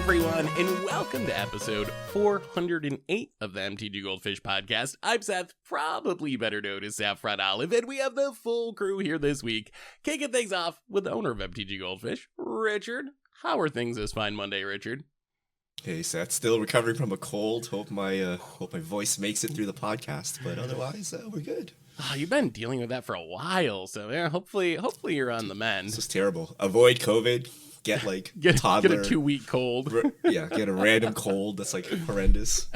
everyone, and welcome to episode 408 of the MTGGoldfish podcast. I'm Seth, probably better known as Saffron Olive, and we have the full crew here this week, kicking things off with the owner of MTGGoldfish, Richard. How are things this fine Monday, Richard? Hey Seth, still recovering from a cold. Hope my voice makes it through the podcast, but otherwise we're good. Oh, you've been dealing with that for a while, so yeah, hopefully you're on the mend. This is terrible. Avoid COVID. Get toddler. Get a 2-week cold. Get a random cold that's like horrendous.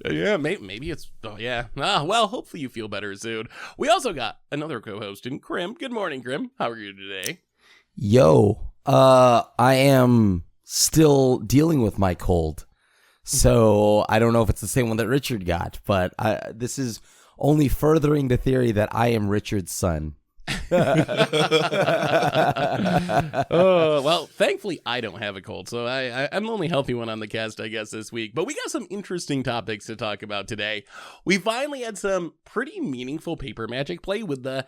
Yeah, maybe it's. Oh yeah. Well, hopefully you feel better soon. We also got another co-host in Krim. Good morning, Krim. How are you today? Yo, I am still dealing with my cold, so I don't know if it's the same one that Richard got, but this is only furthering the theory that I am Richard's son. Oh, well, thankfully I don't have a cold, so I'm the only healthy one on the cast, I guess, this week. But we got some interesting topics to talk about today. We finally had some pretty meaningful paper Magic play with the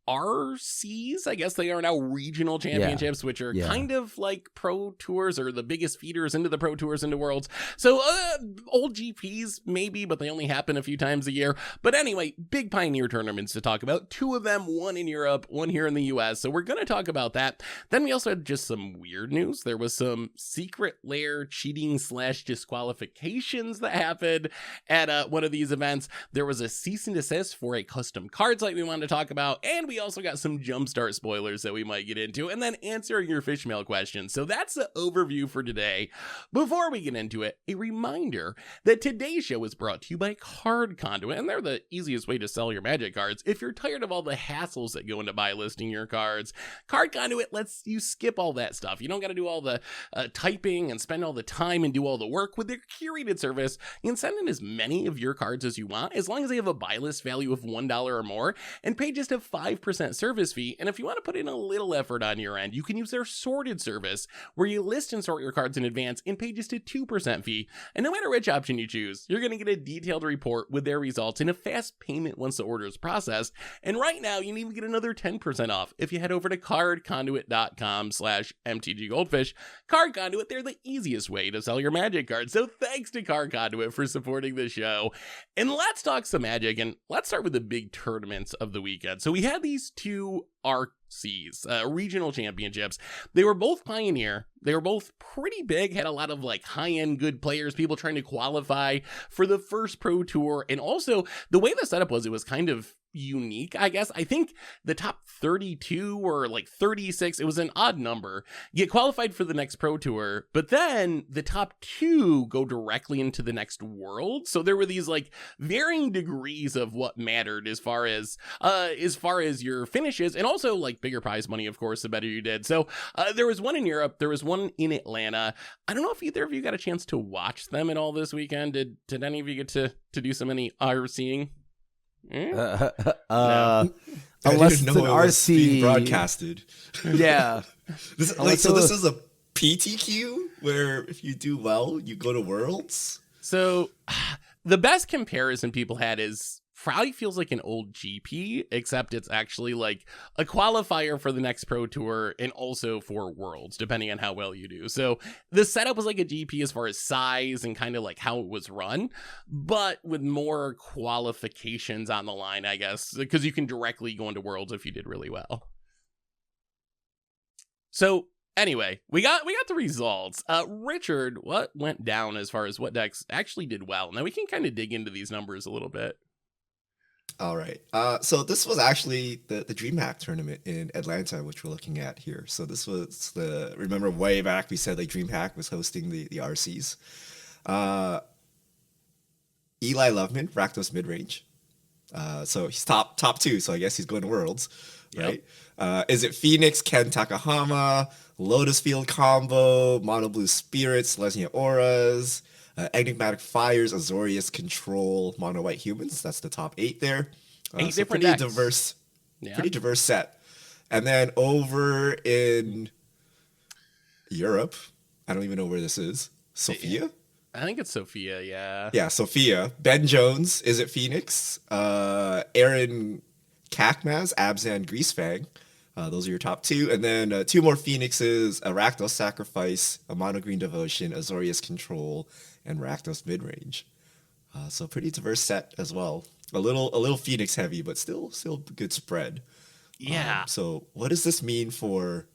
RCs, I guess they are now regional championships, which are kind of like pro tours or the biggest feeders into the pro tours into worlds. So old GPs maybe, but they only happen a few times a year. But anyway, big Pioneer tournaments to talk about. 2 of them, one in Europe, one here in the US. So we're going to talk about that. Then we also had just some weird news. There was some Secret Lair cheating / disqualifications that happened at one of these events. There was a cease and desist for a custom cards like we wanted to talk about, and we also got some Jumpstart spoilers that we might get into, and then answering your fish mail questions. So that's the overview for today. Before we get into it, a reminder that today's show is brought to you by Card Conduit, and they're the easiest way to sell your Magic cards. If you're tired of all the hassles that go into buy listing your cards, Card Conduit lets you skip all that stuff. You don't got to do all the typing and spend all the time and do all the work. With their curated service, you can send in as many of your cards as you want, as long as they have a buy list value of $1 or more, and pay just a 5% service fee. And if you want to put in a little effort on your end, you can use their sorted service, where you list and sort your cards in advance and pay just a 2% fee. And no matter which option you choose, you're going to get a detailed report with their results and a fast payment once the order is processed. And right now, you can even get another 10% off if you head over to cardconduit.com/MTGGoldfish. Card Conduit, they're the easiest way to sell your Magic cards. So thanks to Card Conduit for supporting the show. And let's talk some Magic, and let's start with the big tournaments of the weekend. So we had these 2 RCs, regional championships. They were both Pioneer. They were both pretty big, had a lot of like high-end good players, people trying to qualify for the first pro tour. And also the way the setup was, it was kind of unique, I guess. I think the top 32 or like 36, it was an odd number, get qualified for the next pro tour, but then the top 2 go directly into the next world. So there were these like varying degrees of what mattered as far as your finishes, and also like bigger prize money, of course, the better you did. So there was one in Europe, there was one in Atlanta. I don't know if either of you got a chance to watch them at all this weekend. Did any of you get to do some any RCing? Unless it's an RC being broadcasted. Yeah. This is a PTQ where if you do well, you go to Worlds. So the best comparison people had is probably feels like an old GP, except it's actually like a qualifier for the next pro tour and also for Worlds, depending on how well you do. So the setup was like a GP as far as size and kind of like how it was run, but with more qualifications on the line, I guess, because you can directly go into Worlds if you did really well. So anyway, we got the results. Richard, what went down as far as what decks actually did well? Now we can kind of dig into these numbers a little bit. All right. So this was actually the DreamHack tournament in Atlanta, which we're looking at here. So this was remember way back we said like DreamHack was hosting the RCs. Eli Loveman, Rakdos midrange. So he's top 2, so I guess he's going to Worlds, right? Yep. Is it Phoenix, Ken Takahama, Lotus Field combo, Mono Blue Spirits, Lesnia Auras, Enigmatic Fires, Azorius Control, Mono White Humans. That's the top 8 there. 8 so different pretty decks. Diverse, pretty diverse set. And then over in Europe, I don't even know where this is. Sophia? I think it's Sophia, yeah. Yeah, Sophia. Ben Jones, Is It Phoenix? Aaron Kakmaz, Abzan Greasefang. Those are your top two. And then two more Phoenixes, a Rakdos Sacrifice, a Mono Green Devotion, Azorius Control, and Rakdos Midrange. So pretty diverse set as well. A little Phoenix heavy, but still good spread. Yeah. So what does this mean for,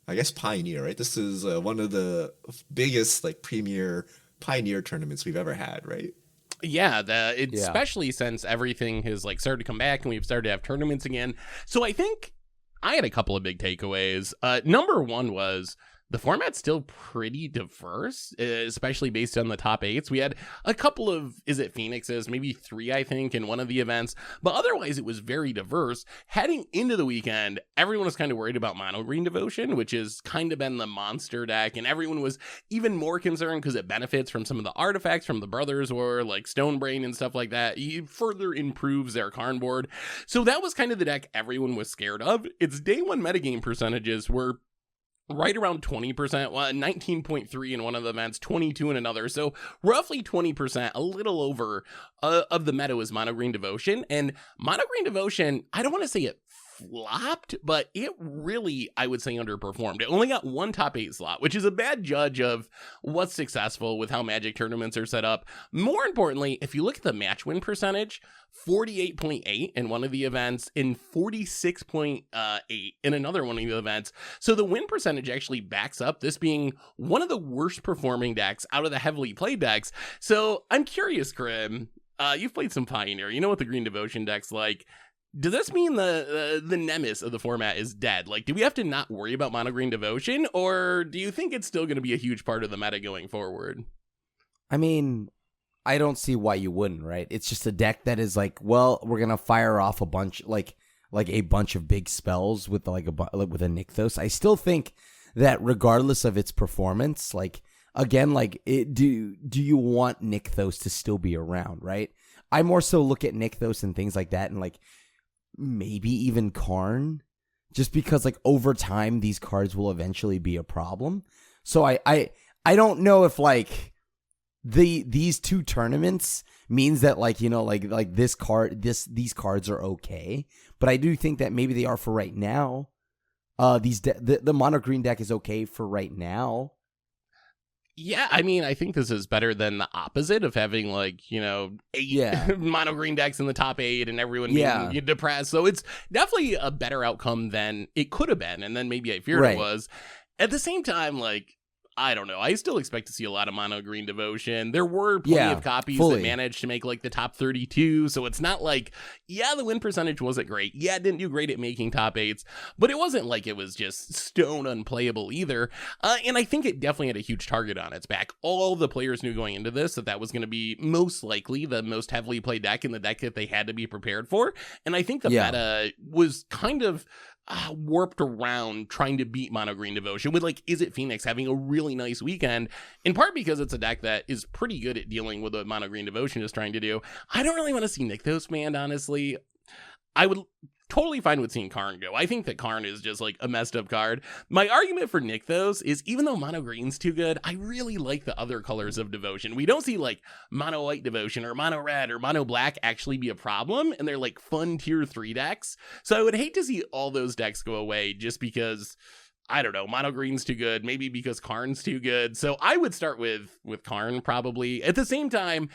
I guess, Pioneer, right? This is one of the biggest like premier Pioneer tournaments we've ever had, right? Yeah, especially since everything has like started to come back and we've started to have tournaments again. So I think I had a couple of big takeaways. Number one was the format's still pretty diverse, especially based on the top eights. We had a couple of, Phoenixes, maybe 3, I think, in one of the events, but otherwise it was very diverse. Heading into the weekend, everyone was kind of worried about Mono Green Devotion, which has kind of been the monster deck, and everyone was even more concerned because it benefits from some of the artifacts from the Brothers or like Stonebrain and stuff like that. It further improves their Karn board. So that was kind of the deck everyone was scared of. Its day one metagame percentages were right around 20%, 19.3 in one of the events, 22 in another. So roughly 20%, a little over of the meta was Mono Green Devotion. And Mono Green Devotion, I don't want to say it flopped, but it really, I would say, underperformed. It only got one top 8 slot, which is a bad judge of what's successful with how Magic tournaments are set up. More importantly, if you look at the match win percentage, 48.8 in one of the events and 46.8 in another one of the events. So the win percentage actually backs up this being one of the worst performing decks out of the heavily played decks. So I'm curious, Krim, you've played some Pioneer. You know what the Green Devotion deck's like. Does this mean the nemesis of the format is dead? Like, do we have to not worry about Mono Green Devotion, or do you think it's still going to be a huge part of the meta going forward? I mean, I don't see why you wouldn't, right? It's just a deck that is like, well, we're gonna fire off a bunch, like a bunch of big spells with with a Nykthos. I still think that regardless of its performance, like again, like do you want Nykthos to still be around, right? I more so look at Nykthos and things like that, and like maybe even Karn, just because like over time these cards will eventually be a problem. So I don't know if like these two tournaments means that like, you know, like these cards are okay, but I do think that maybe they are for right now. The mono green deck is okay for right now. Yeah, I mean, I think this is better than the opposite of having, like, you know, 8 mono green decks in the top 8 and everyone being depressed. So it's definitely a better outcome than it could have been, and then maybe I feared it was. At the same time, like, I don't know. I still expect to see a lot of Mono Green Devotion. There were plenty of copies that managed to make like the top 32. So it's not like, the win percentage wasn't great. Yeah, it didn't do great at making top 8s, but it wasn't like it was just stone unplayable either. And I think it definitely had a huge target on its back. All the players knew going into this that was going to be most likely the most heavily played deck in the deck that they had to be prepared for. And I think the meta was kind of warped around trying to beat Mono Green Devotion with like Phoenix having a really nice weekend, in part because it's a deck that is pretty good at dealing with what Mono Green Devotion is trying to do. I don't really want to see Nykthos banned, honestly. I would totally fine with seeing Karn go. I think that Karn is just like a messed up card. My argument for Nykthos is even though Mono Green's too good, I really like the other colors of Devotion. We don't see like Mono White Devotion or Mono Red or Mono Black actually be a problem, and they're like fun tier 3 decks. So I would hate to see all those decks go away just because, I don't know, Mono Green's too good, maybe because Karn's too good. So I would start with Karn probably. At the same time,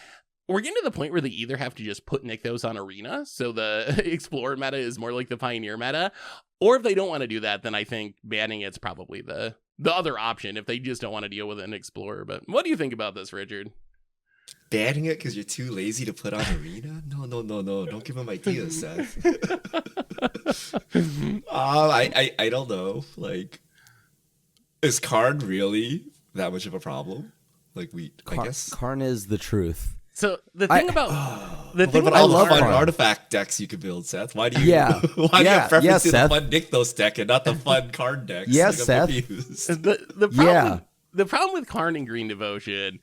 we're getting to the point where they either have to just put Nykthos on Arena, so the Explorer meta is more like the Pioneer meta, or if they don't want to do that, then I think banning it's probably the other option if they just don't want to deal with an Explorer. But what do you think about this, Richard? Banning it because you're too lazy to put on Arena? No. Don't give them ideas, Seth. I don't know. Like, is Karn really that much of a problem? Like, I guess Karn is the truth. So the thing about all the fun artifact decks you could build, Seth. Why do you preference the fun Nykthos deck and not the fun card decks? Yes, Seth. The problem with Karn and Green Devotion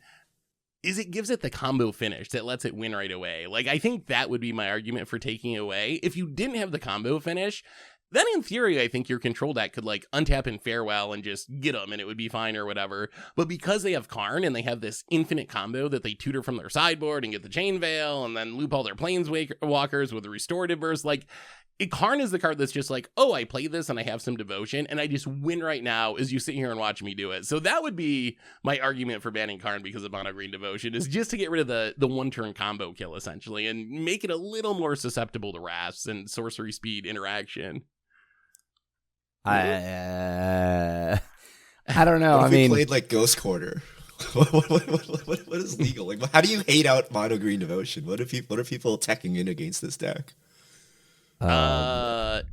is it gives it the combo finish that lets it win right away. Like, I think that would be my argument for taking it away. If you didn't have the combo finish, then in theory, I think your control deck could like untap in Farewell and just get them and it would be fine or whatever. But because they have Karn and they have this infinite combo that they tutor from their sideboard and get the Chain Veil and then loop all their Planeswalkers with the Restorative Burst, like Karn is the card that's just like, oh, I play this and I have some devotion and I just win right now as you sit here and watch me do it. So that would be my argument for banning Karn because of Mono Green Devotion, is just to get rid of the one-turn combo kill, essentially, and make it a little more susceptible to Wraths and sorcery speed interaction. I don't know. What if we played like Ghost Quarter? What is legal? Like, how do you hate out Mono Green Devotion? What are people attacking in against this deck? I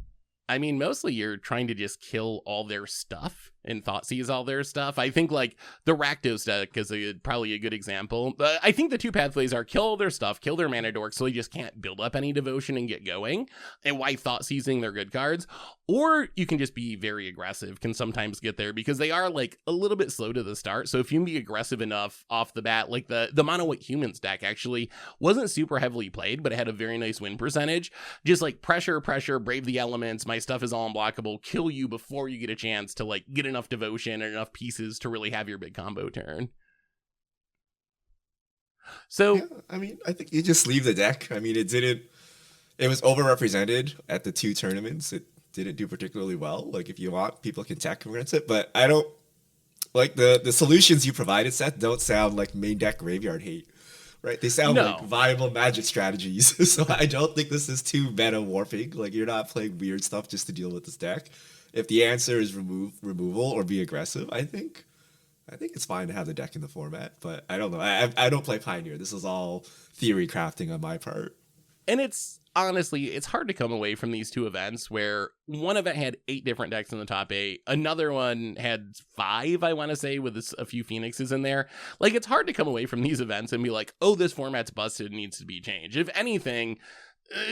mean, mostly you're trying to just kill all their stuff and Thoughtseize all their stuff. I think like the Rakdos deck is probably a good example. I think the two pathways are kill all their stuff, kill their mana dork so they just can't build up any devotion and get going, and why Thoughtseizing their good cards. Or you can just be very aggressive, can sometimes get there because they are like a little bit slow to the start. So if you can be aggressive enough off the bat, like the Mono White Humans deck actually wasn't super heavily played, but it had a very nice win percentage. Just like pressure, brave the elements, my stuff is all unblockable, kill you before you get a chance to like get enough devotion and enough pieces to really have your big combo turn. So yeah, I mean, I think you just leave the deck. I mean, it was overrepresented at the two tournaments. It didn't do particularly well. Like, if you want, people can tech against it, but I don't like the solutions you provided, Seth, don't sound like main deck graveyard hate, right? They sound like viable Magic strategies. So I don't think this is too meta warping. Like, you're not playing weird stuff just to deal with this deck. If the answer is removal or be aggressive, I think it's fine to have the deck in the format, but I don't know. I don't play Pioneer. This is all theory crafting on my part. And it's hard to come away from these two events where one event had 8 different decks in the top 8. Another one had 5, I want to say, with a few Phoenixes in there. Like, it's hard to come away from these events and be like, oh, this format's busted, needs to be changed. If anything,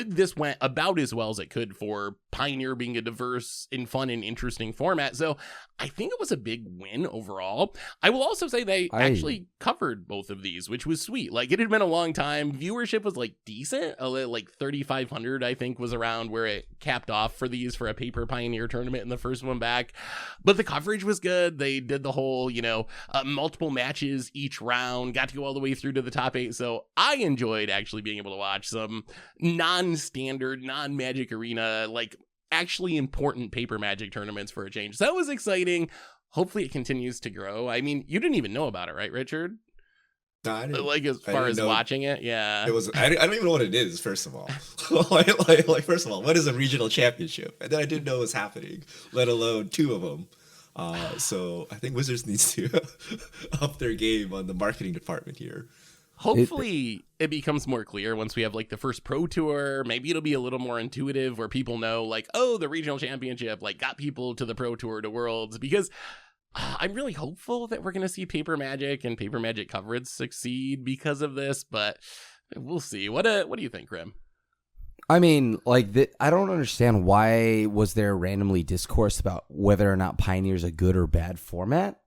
this went about as well as it could for Pioneer being a diverse and fun and interesting format. So I think it was a big win overall. I will also say they actually covered both of these, which was sweet. Like, it had been a long time. Viewership was like decent. Like 3,500, I think, was around where it capped off for these for a paper Pioneer tournament in the first one back. But the coverage was good. They did the whole, multiple matches each round, got to go all the way through to the top 8. So I enjoyed actually being able to watch some non-standard, non-Magic Arena, like actually important paper Magic tournaments for a change. So that was exciting. Hopefully it continues to grow. I mean, you didn't even know about it, right, Richard? No, I didn't. Like, as far as watching it, yeah. It was. I don't even know what it is. First of all, like first of all, what is a regional championship? And then I didn't know it was happening, let alone 2 of them. So I think Wizards needs to up their game on the marketing department here. Hopefully it becomes more clear once we have like the first pro tour. Maybe it'll be a little more intuitive where people know like, oh, the regional championship like got people to the pro tour to Worlds, because I'm really hopeful that we're going to see paper Magic and paper Magic coverage succeed because of this, but we'll see. What do you think, Grim? I mean, I don't understand why was there randomly discourse about whether or not Pioneer's a good or bad format.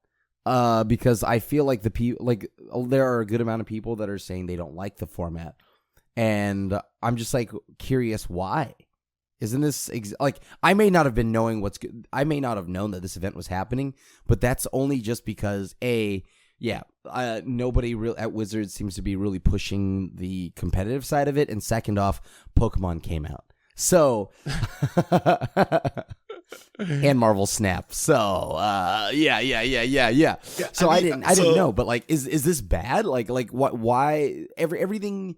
Because I feel like there are a good amount of people that are saying they don't like the format, and I'm just like curious why. Isn't this I may not have been knowing what's good. I may not have known that this event was happening, but that's only just because nobody at Wizards seems to be really pushing the competitive side of it, and second off, Pokemon came out, so. And Marvel Snap. So, yeah. So I didn't know, but like, is this bad? Like what? Why everything?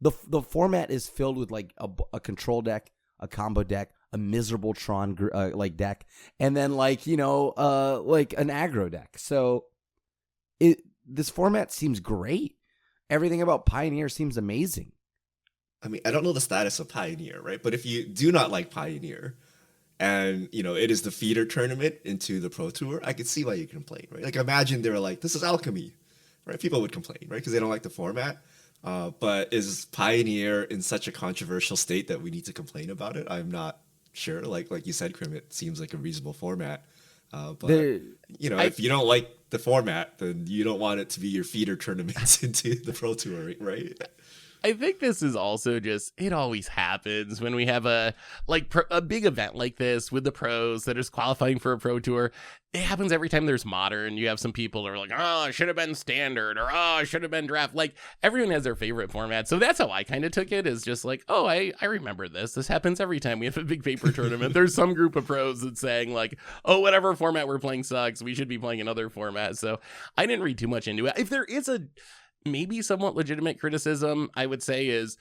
The format is filled with like a control deck, a combo deck, a miserable Tron deck, and then like an aggro deck. So, this format seems great. Everything about Pioneer seems amazing. I mean, I don't know the status of Pioneer, right? But if you do not like Pioneer, and, it is the feeder tournament into the Pro Tour, I could see why you complain, right? Like, imagine they were like, this is alchemy, right? People would complain, right? Because they don't like the format. But is Pioneer in such a controversial state that we need to complain about it? I'm not sure. Like you said, Krim, it seems like a reasonable format. But if you don't like the format, then you don't want it to be your feeder tournaments into the Pro Tour, right? I think this is also just, it always happens when we have a big event like this with the pros that is qualifying for a pro tour. It happens every time there's modern. You have some people that are like, oh, it should have been standard, or oh, it should have been draft. Like, everyone has their favorite format. So that's how I kind of took it, is just like, oh, I remember this. This happens every time we have a big paper tournament. There's some group of pros that's saying like, oh, whatever format we're playing sucks. We should be playing another format. So I didn't read too much into it. If there is a maybe somewhat legitimate criticism, I would say, is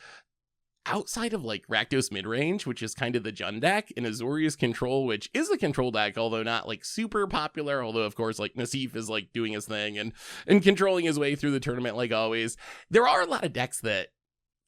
outside of like Rakdos midrange, which is kind of the Jund deck, and Azorius control, which is a control deck, although not like super popular, although of course like Nassif is like doing his thing and controlling his way through the tournament like always. There are a lot of decks that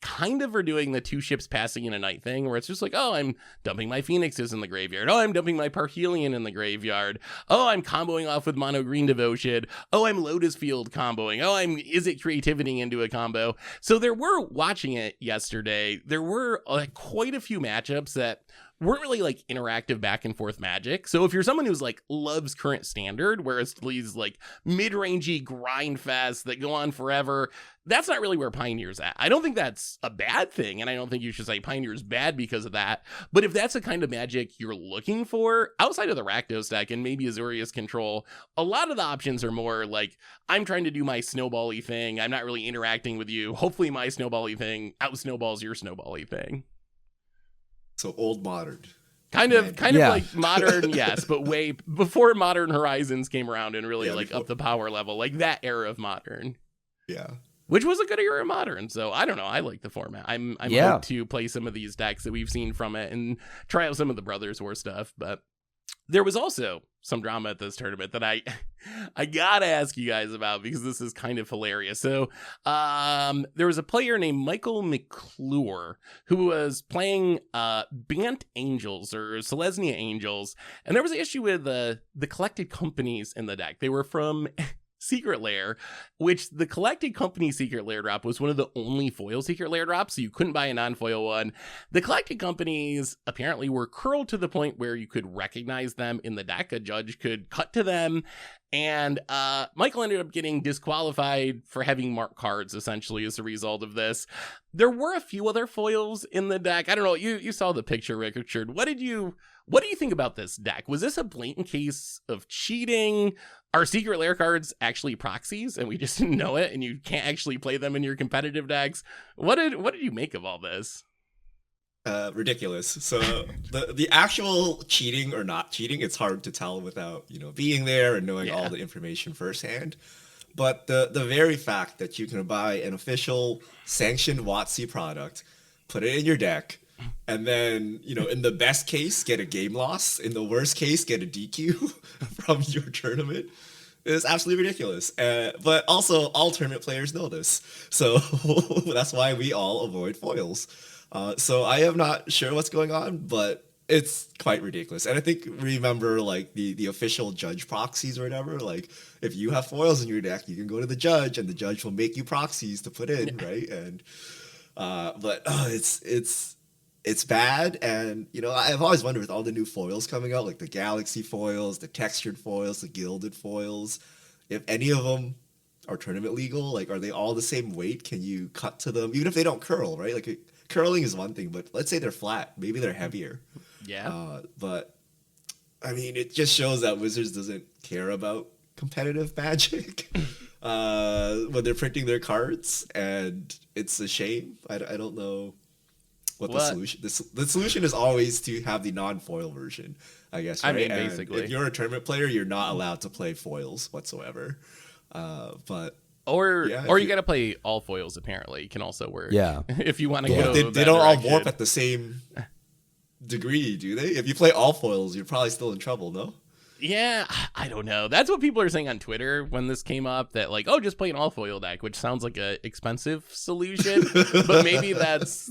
kind of are doing the 2 ships passing in a night thing, where it's just like, oh, I'm dumping my Phoenixes in the graveyard. Oh, I'm dumping my Parhelion in the graveyard. Oh, I'm comboing off with Mono Green Devotion. Oh, I'm Lotus Field comboing. Oh, I'm Is It Creativity into a combo. So there were, watching it yesterday, there were quite a few matchups that weren't really like interactive back and forth magic. So if you're someone who's like loves current standard, where it's these like mid-rangey grind fests that go on forever, that's not really where Pioneer's at. I don't think that's a bad thing, and I don't think you should say Pioneer's bad because of that. But if that's the kind of magic you're looking for, outside of the Rakdos deck and maybe Azorius control, a lot of the options are more like, I'm trying to do my snowball-y thing. I'm not really interacting with you. Hopefully my snowball-y thing out-snowballs your snowball-y thing. So old modern. Kind of like modern, yes, but way before Modern Horizons came around and really up the power level, like that era of modern. Yeah. Which was a good era of modern. So I don't know. I like the format. I'm hooked to play some of these decks that we've seen from it and try out some of the Brothers War stuff. But there was also some drama at this tournament that I gotta ask you guys about, because this is kind of hilarious. So there was a player named Michael McClure who was playing Bant Angels or Selesnya Angels, and there was an issue with the collected companies in the deck. They were from Secret Lair, which the collected company Secret Lair drop was one of the only foil Secret Lair drops, so you couldn't buy a non-foil one. The collected companies apparently were curled to the point where you could recognize them in the deck. A judge could cut to them, and Michael ended up getting disqualified for having marked cards, essentially, as a result of this. There were a few other foils in the deck. I don't know, you saw the picture, Richard. What do you think about this deck? Was this a blatant case of cheating? Are Secret Lair cards actually proxies and we just didn't know it, and you can't actually play them in your competitive decks? What did you make of all this? Ridiculous. So the actual cheating or not cheating, it's hard to tell without being there and knowing all the information firsthand. But the very fact that you can buy an official sanctioned WotC product, put it in your deck, and then, in the best case, get a game loss. In the worst case, get a DQ from your tournament. It's absolutely ridiculous. But also, all tournament players know this. So that's why we all avoid foils. So I am not sure what's going on, but it's quite ridiculous. And I think, remember, like, the official judge proxies or whatever, like, if you have foils in your deck, you can go to the judge, and the judge will make you proxies to put in, right? And it's bad, and I've always wondered, with all the new foils coming out, like the Galaxy foils, the textured foils, the gilded foils, if any of them are tournament legal. Like, are they all the same weight? Can you cut to them, even if they don't curl, right? Like, curling is one thing, but let's say they're flat, maybe they're heavier. Yeah. But I mean, it just shows that Wizards doesn't care about competitive magic when they're printing their cards, and it's a shame. I don't know what the solution. The solution is always to have the non-foil version, I guess. Right? I mean, basically, if you're a tournament player, you're not allowed to play foils whatsoever. Or you got to play all foils. Apparently, it can also work. Yeah, if you want to go. They don't all warp at the same degree, do they? If you play all foils, you're probably still in trouble, no? Yeah, I don't know. That's what people are saying on Twitter when this came up, that like, just play an all foil deck, which sounds like a expensive solution, but maybe that's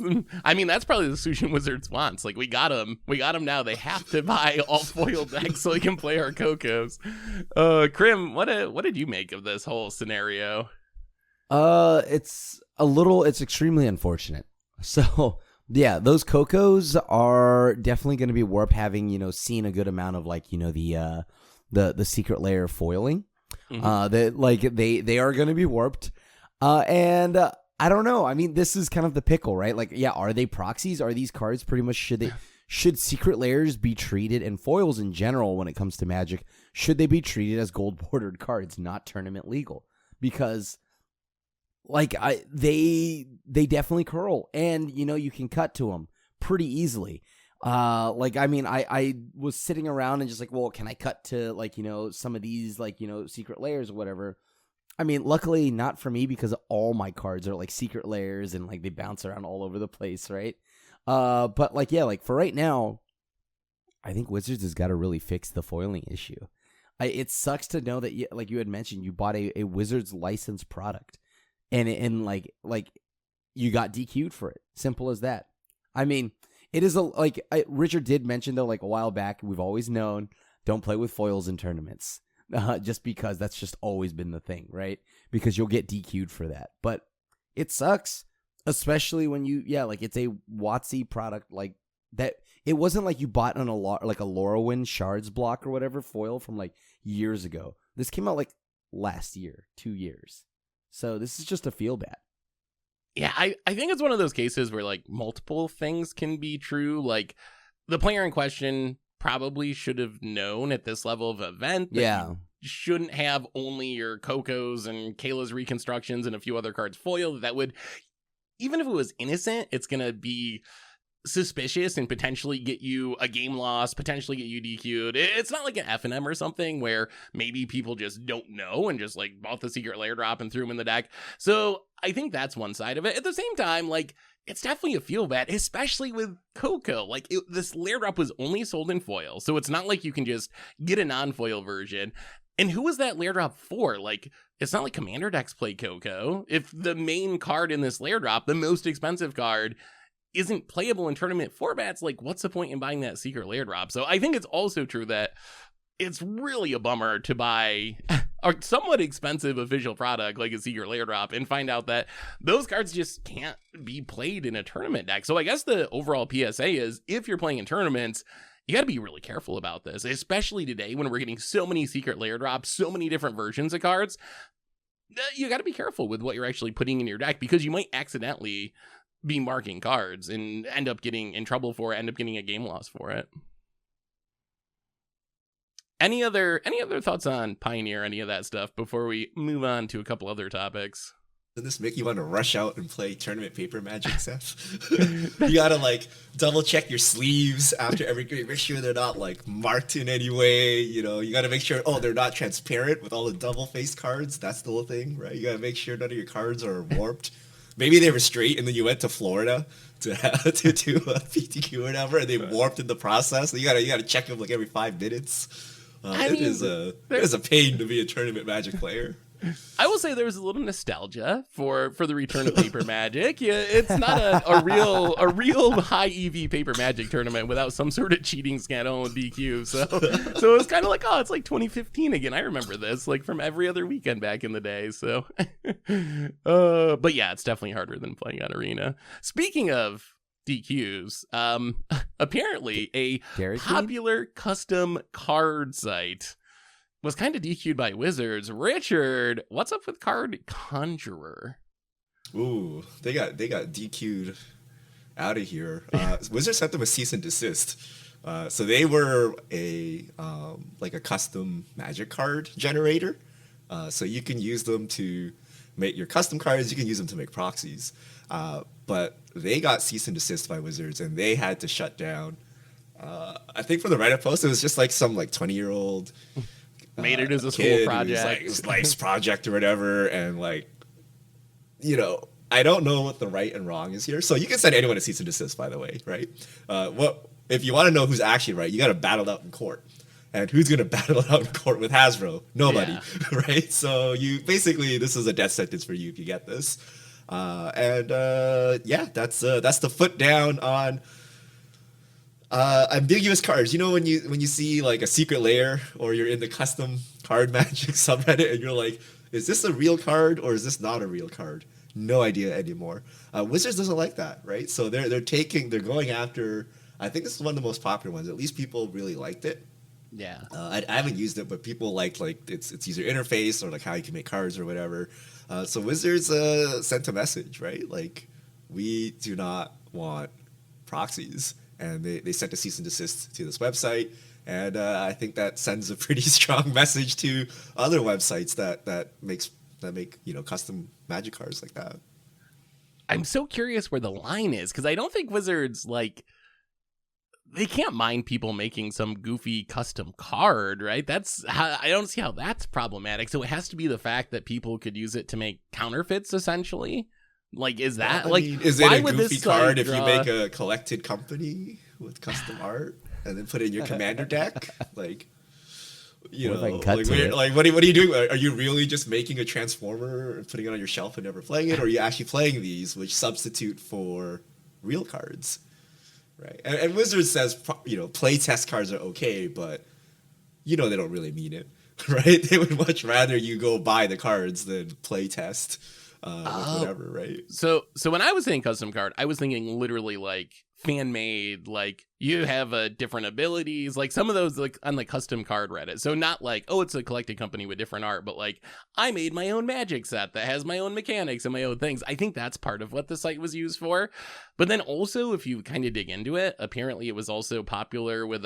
probably the solution Wizards wants. Like, we got them now. They have to buy all foil decks so they can play our Cocos. Krim, what did you make of this whole scenario? It's extremely unfortunate. So, yeah, those Cocos are definitely going to be warped, having, seen a good amount of, like, the Secret Lair foiling. Mm-hmm. They are going to be warped. And I don't know. I mean, this is kind of the pickle, right? Like, yeah, are they proxies? Are these cards pretty much should Secret Lairs be treated, and foils in general when it comes to Magic, should they be treated as gold bordered cards, not tournament legal? Because like they definitely curl, and you can cut to them pretty easily. Like, I mean, I was sitting around and just like, well, can I cut to like, some of these like, Secret Lairs or whatever. I mean, luckily not for me, because all my cards are like Secret Lairs and like they bounce around all over the place, right? But like, yeah, like for right now, I think Wizards has got to really fix the foiling issue. It sucks to know that, like you had mentioned, you bought a Wizards licensed product, and like you got DQ'd for it. Simple as that. I mean, it is Richard did mention though, like a while back, we've always known, don't play with foils in tournaments. Just because that's just always been the thing, right? Because you'll get DQ'd for that. But it sucks, especially when like it's a WotC product like that. It wasn't like you bought like a Lorwyn Shards block or whatever foil from like years ago. This came out like last year, 2 years. So this is just a feel bad. Yeah, I think it's one of those cases where like multiple things can be true. Like the player in question probably should have known at this level of event that you shouldn't have only your Cocos and Kayla's reconstructions and a few other cards foiled. That would, even if it was innocent, it's going to be suspicious and potentially get you a game loss, potentially get you DQ'd. It's not like an F&M or something where maybe people just don't know and just like bought the Secret Lair drop and threw them in the deck. So I think that's one side of it. At the same time, like, it's definitely a feel bad, especially with Coco. Like, this Lair drop was only sold in foil, so it's not like you can just get a non-foil version. And who was that Lair drop for? Like, it's not like Commander decks play Coco. If the main card in this Lair drop, the most expensive card, isn't playable in tournament formats, like, what's the point in buying that Secret Lair drop? So I think it's also true that it's really a bummer to buy a somewhat expensive official product like a Secret Lair drop and find out that those cards just can't be played in a tournament deck. So I guess the overall PSA is, if you're playing in tournaments, you got to be really careful about this, especially today when we're getting so many Secret Lair drops, so many different versions of cards. You got to be careful with what you're actually putting in your deck, because you might accidentally be marking cards and end up getting in trouble for it, end up getting a game loss for it. Any other thoughts on Pioneer, any of that stuff, before we move on to a couple other topics? Does this make you want to rush out and play tournament paper Magic, Seth? You gotta like double check your sleeves after every game, make sure they're not like marked in any way. You gotta make sure, they're not transparent with all the double faced cards. That's the whole thing, right? You gotta make sure none of your cards are warped. Maybe they were straight and then you went to Florida to do a PTQ or whatever, and they warped in the process. So you gotta check them like every 5 minutes. It is a pain to be a tournament Magic player. I will say there's a little nostalgia for the return of paper Magic. Yeah, it's not a real high EV paper Magic tournament without some sort of cheating scandal and DQ. So it was kind of like, it's like 2015 again. I remember this like from every other weekend back in the day. So, but yeah, it's definitely harder than playing on Arena. Speaking of DQs, apparently a popular custom card site was kind of DQ'd by Wizards. Richard, what's up with Card Conjurer? Ooh, they got DQ'd out of here. Wizards sent them a cease and desist. So they were a custom Magic card generator. So you can use them to make your custom cards. You can use them to make proxies. But they got cease and desist by Wizards, and they had to shut down. I think for the Reddit post, it was just like some 20-year-old made it as a school project, like his life's project or whatever, and I don't know what the right and wrong is here. So you can send anyone a cease and desist, by the way, right? If you want to know who's actually right, you got to battle it out in court. And who's going to battle it out in court with Hasbro? Nobody, right? So this is a death sentence for you if you get this. That's the foot down on ambiguous cards. When you see like a Secret Lair, or you're in the custom card Magic subreddit and you're like, is this a real card or is this not a real card? No idea anymore. Wizards doesn't like that, right? So they're going after, I think this is one of the most popular ones. At least people really liked it. Yeah. I haven't used it, but people like its user interface or like how you can make cards or whatever. So Wizards sent a message, right? Like, we do not want proxies, and they sent a cease and desist to this website. And I think that sends a pretty strong message to other websites that make custom Magic cards like that. I'm so curious where the line is, because I don't think Wizards, like, they can't mind people making some goofy custom card, right? That's how, I don't see how that's problematic. So it has to be the fact that people could use it to make counterfeits, essentially. Like, is that is it a goofy card if you make a collected company with custom art and then put it in your commander deck? Like, what are you doing? Are you really just making a transformer and putting it on your shelf and never playing it, or are you actually playing these, which substitute for real cards? Right, and Wizards says play test cards are okay, but they don't really mean it, right? They would much rather you go buy the cards than play test with whatever, right? So when I was saying custom card, I was thinking literally like fan made, like you have different abilities, like some of those like on the custom card Reddit. So not like, oh, it's a collected company with different art, but like I made my own Magic set that has my own mechanics and my own things. I think that's part of what the site was used for. But then also, if you kind of dig into it, apparently it was also popular with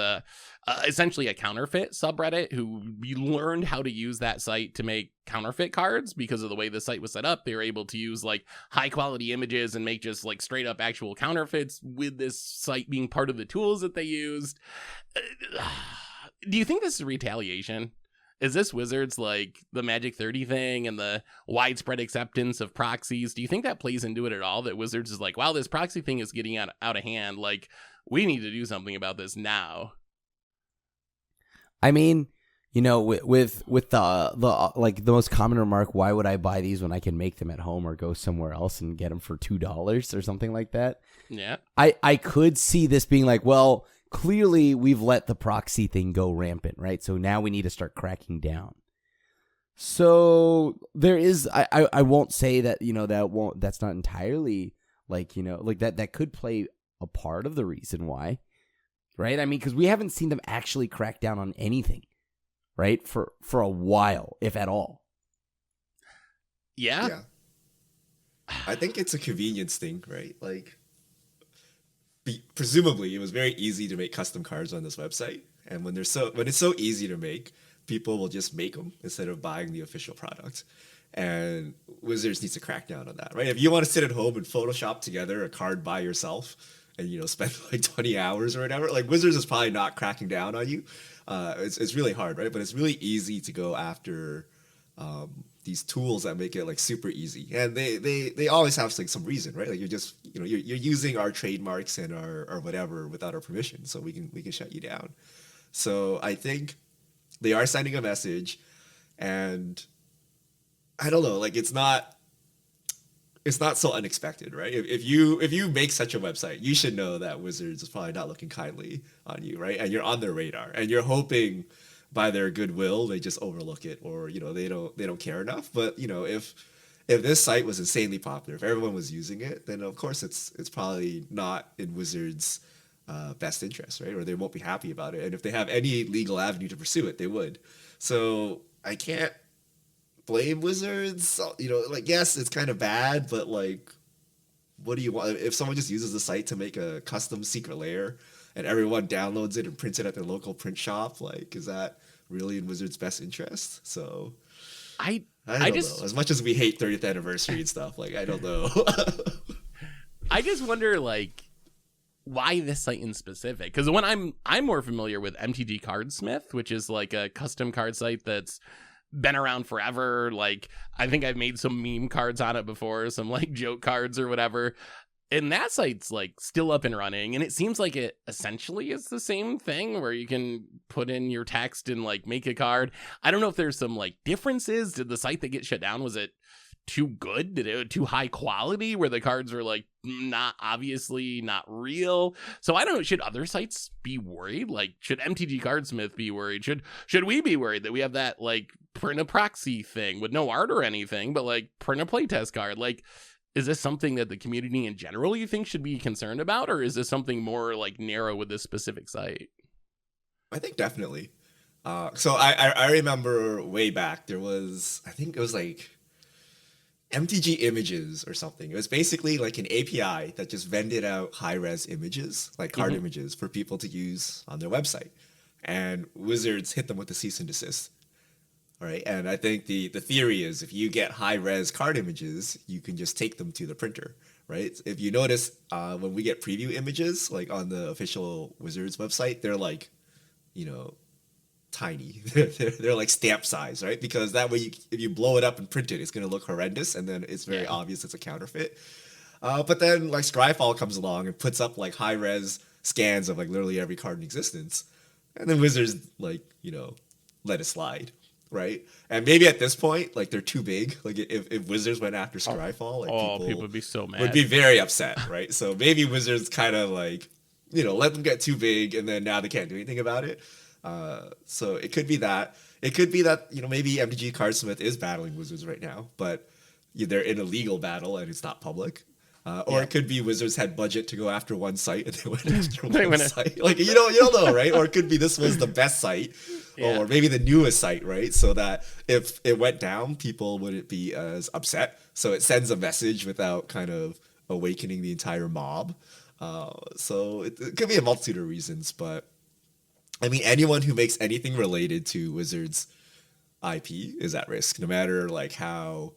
essentially a counterfeit subreddit who learned how to use that site to make counterfeit cards because of the way the site was set up. They were able to use like high quality images and make just like straight up actual counterfeits with this site being part of the tools that they used. Do you think this is retaliation? Is this Wizards like the Magic 30 thing and the widespread acceptance of proxies? Do you think that plays into it at all? That Wizards is like, wow, this proxy thing is getting out of hand. Like, we need to do something about this now. I mean, with the like the most common remark, why would I buy these when I can make them at home or go somewhere else and get them for $2 or something like that? Yeah. I could see this being like, well, clearly we've let the proxy thing go rampant, right? So now we need to start cracking down. So there is, I won't say that, that's not entirely like, like that could play a part of the reason why, right? I mean, because we haven't seen them actually crack down on anything, right? For a while, if at all. Yeah. I think it's a convenience thing, right? Like, presumably it was very easy to make custom cards on this website, and when it's so easy to make, people will just make them instead of buying the official product. And Wizards needs to crack down on that, right? If you want to sit at home and Photoshop together a card by yourself and spend like 20 hours or whatever, like Wizards is probably not cracking down on you. It's really hard, right? But it's really easy to go after these tools that make it like super easy, and they always have like some reason, right? Like you're just you're using our trademarks and our whatever without our permission, so we can shut you down. So I think they are sending a message, and I don't know, like it's not so unexpected, right? If you make such a website, you should know that Wizards is probably not looking kindly on you, right? And you're on their radar, and you're hoping by their goodwill they just overlook it, or they don't care enough. But if this site was insanely popular, if everyone was using it, then of course it's probably not in Wizards' best interest, right? Or they won't be happy about it. And if they have any legal avenue to pursue it, they would. So I can't blame Wizards. Like, yes, it's kind of bad, but like, what do you want? If someone just uses the site to make a custom Secret Lair and everyone downloads it and prints it at their local print shop, like, is that really in Wizards' best interest? So I don't know. As much as we hate 30th anniversary and stuff, like, I don't know. I just wonder, like, why this site in specific? Because when I'm more familiar with MTG Cardsmith, which is like a custom card site that's been around forever. Like, I think I've made some meme cards on it before, some like joke cards or whatever. And that site's like still up and running, and it seems like it essentially is the same thing where you can put in your text and like make a card. I don't know if there's some like differences. Did the site that get shut down, was it too good? Did it too high quality where the cards were like not real? So I don't know. Should other sites be worried? Like, should MTG Cardsmith be worried? Should we be worried that we have that like print a proxy thing with no art or anything, but like print a playtest card? Like, is this something that the community in general you think should be concerned about, or is this something more like narrow with this specific site? I think definitely. So I remember way back there was, I think it was like MTG Images or something. It was basically like an API that just vended out high-res images, like card images, for people to use on their website. And Wizards hit them with a cease and desist. All right. And I think the theory is if you get high-res card images, you can just take them to the printer, right? If you notice, when we get preview images, like on the official Wizards website, they're like, you know, tiny. They're like stamp size, right? Because that way, if you blow it up and print it, it's going to look horrendous, and then it's very obvious it's a counterfeit. But then like Scryfall comes along and puts up like high res scans of like literally every card in existence, and then Wizards like, you know, let it slide, right? And maybe at this point, like they're too big. Like if Wizards went after Scryfall, like people would be so mad. Would be very upset, right? So maybe Wizards kind of like, you know, let them get too big, and then now they can't do anything about it. So it could be that. It could be that, you know, maybe MTG Cardsmith is battling Wizards right now, but they're in a legal battle and it's not public. Or it could be Wizards had budget to go after one site and they went after one site. Like, you don't know, right? Or it could be this was the best site, or maybe the newest site, right? So that if it went down, people wouldn't be as upset. So it sends a message without kind of awakening the entire mob. So it could be a multitude of reasons, but I mean, anyone who makes anything related to Wizards IP is at risk, no matter like how